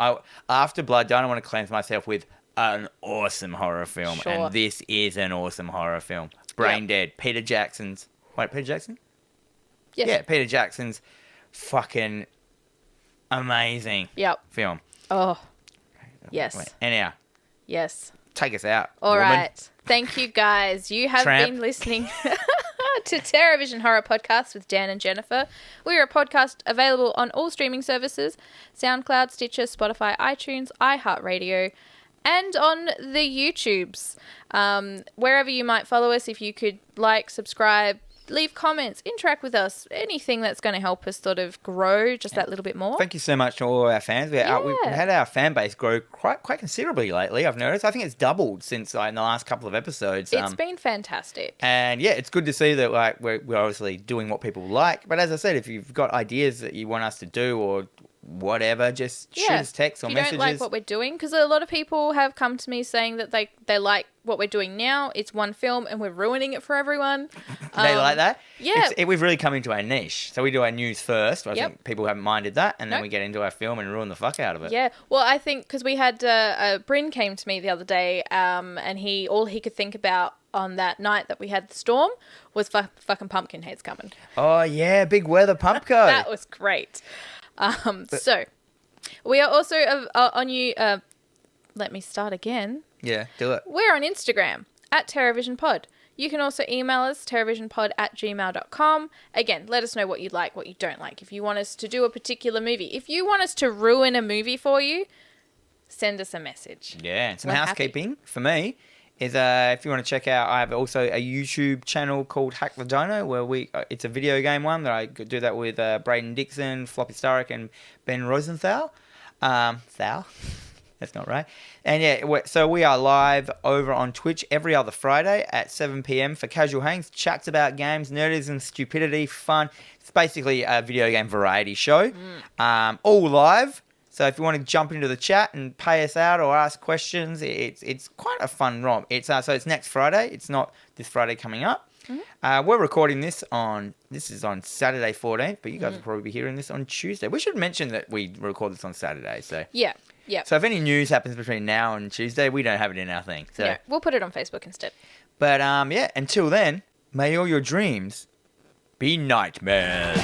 after Blood Diner, I want to cleanse myself with an awesome horror film. Sure. And this is an awesome horror film. Brain Dead. Peter Jackson's... Wait, Peter Jackson? Yes. Yeah, Peter Jackson's fucking amazing film. Oh. Yes. Wait, anyhow, Yes. take us out. All woman. right. Thank you, guys. You have Tramp. been listening to TerrorVision Horror Podcast with Dan and Jennifer. We are a podcast available on all streaming services, SoundCloud, Stitcher, Spotify, iTunes, iHeartRadio, and on the YouTubes. Wherever you might follow us, if you could like, subscribe, leave comments, interact with us, anything that's going to help us sort of grow just that little bit more. Thank you so much to all our fans. We've had our fan base grow quite considerably lately, I've noticed. I think it's doubled since in the last couple of episodes. It's been fantastic. And yeah, it's good to see that we're obviously doing what people like. But as I said, if you've got ideas that you want us to do or whatever, just shoot us text or if you messages. don't like what we're doing, because a lot of people have come to me saying that they like what we're doing now. It's one film and we're ruining it for everyone. They like that? Yeah. We've really come into our niche. So we do our news first. I think people haven't minded that. And then Nope. we get into our film and ruin the fuck out of it. Yeah, well, I think because we had Bryn came to me the other day, and all he could think about on that night that we had the storm was fucking pumpkin heads coming. Oh, yeah. Big weather pumpko. That was great. So we are also on you. Let me start again. Yeah, do it. We're on Instagram at TerrorVisionPod. You can also email us, terrorvisionpod@gmail.com. Again, let us know what you like, what you don't like. If you want us to do a particular movie, if you want us to ruin a movie for you, send us a message. Yeah, and some We're housekeeping for me is if you want to check out, I have also a YouTube channel called Hack the Dino where it's a video game one that I could do that with Braden Dixon, Floppy Starrick, and Ben Rosenthal. Thal? That's not right. And yeah, so we are live over on Twitch every other Friday at 7 p.m. for casual hangs, chats about games, nerdism, stupidity, fun. It's basically a video game variety show, all live. So if you want to jump into the chat and pay us out or ask questions, it's quite a fun romp. So it's next Friday. It's not this Friday coming up. We're recording this on Saturday 14th, but you guys will probably be hearing this on Tuesday. We should mention that we record this on Saturday. So Yeah. So if any news happens between now and Tuesday, we don't have it in our thing. So Yeah, we'll put it on Facebook instead. But until then, may all your dreams be nightmares.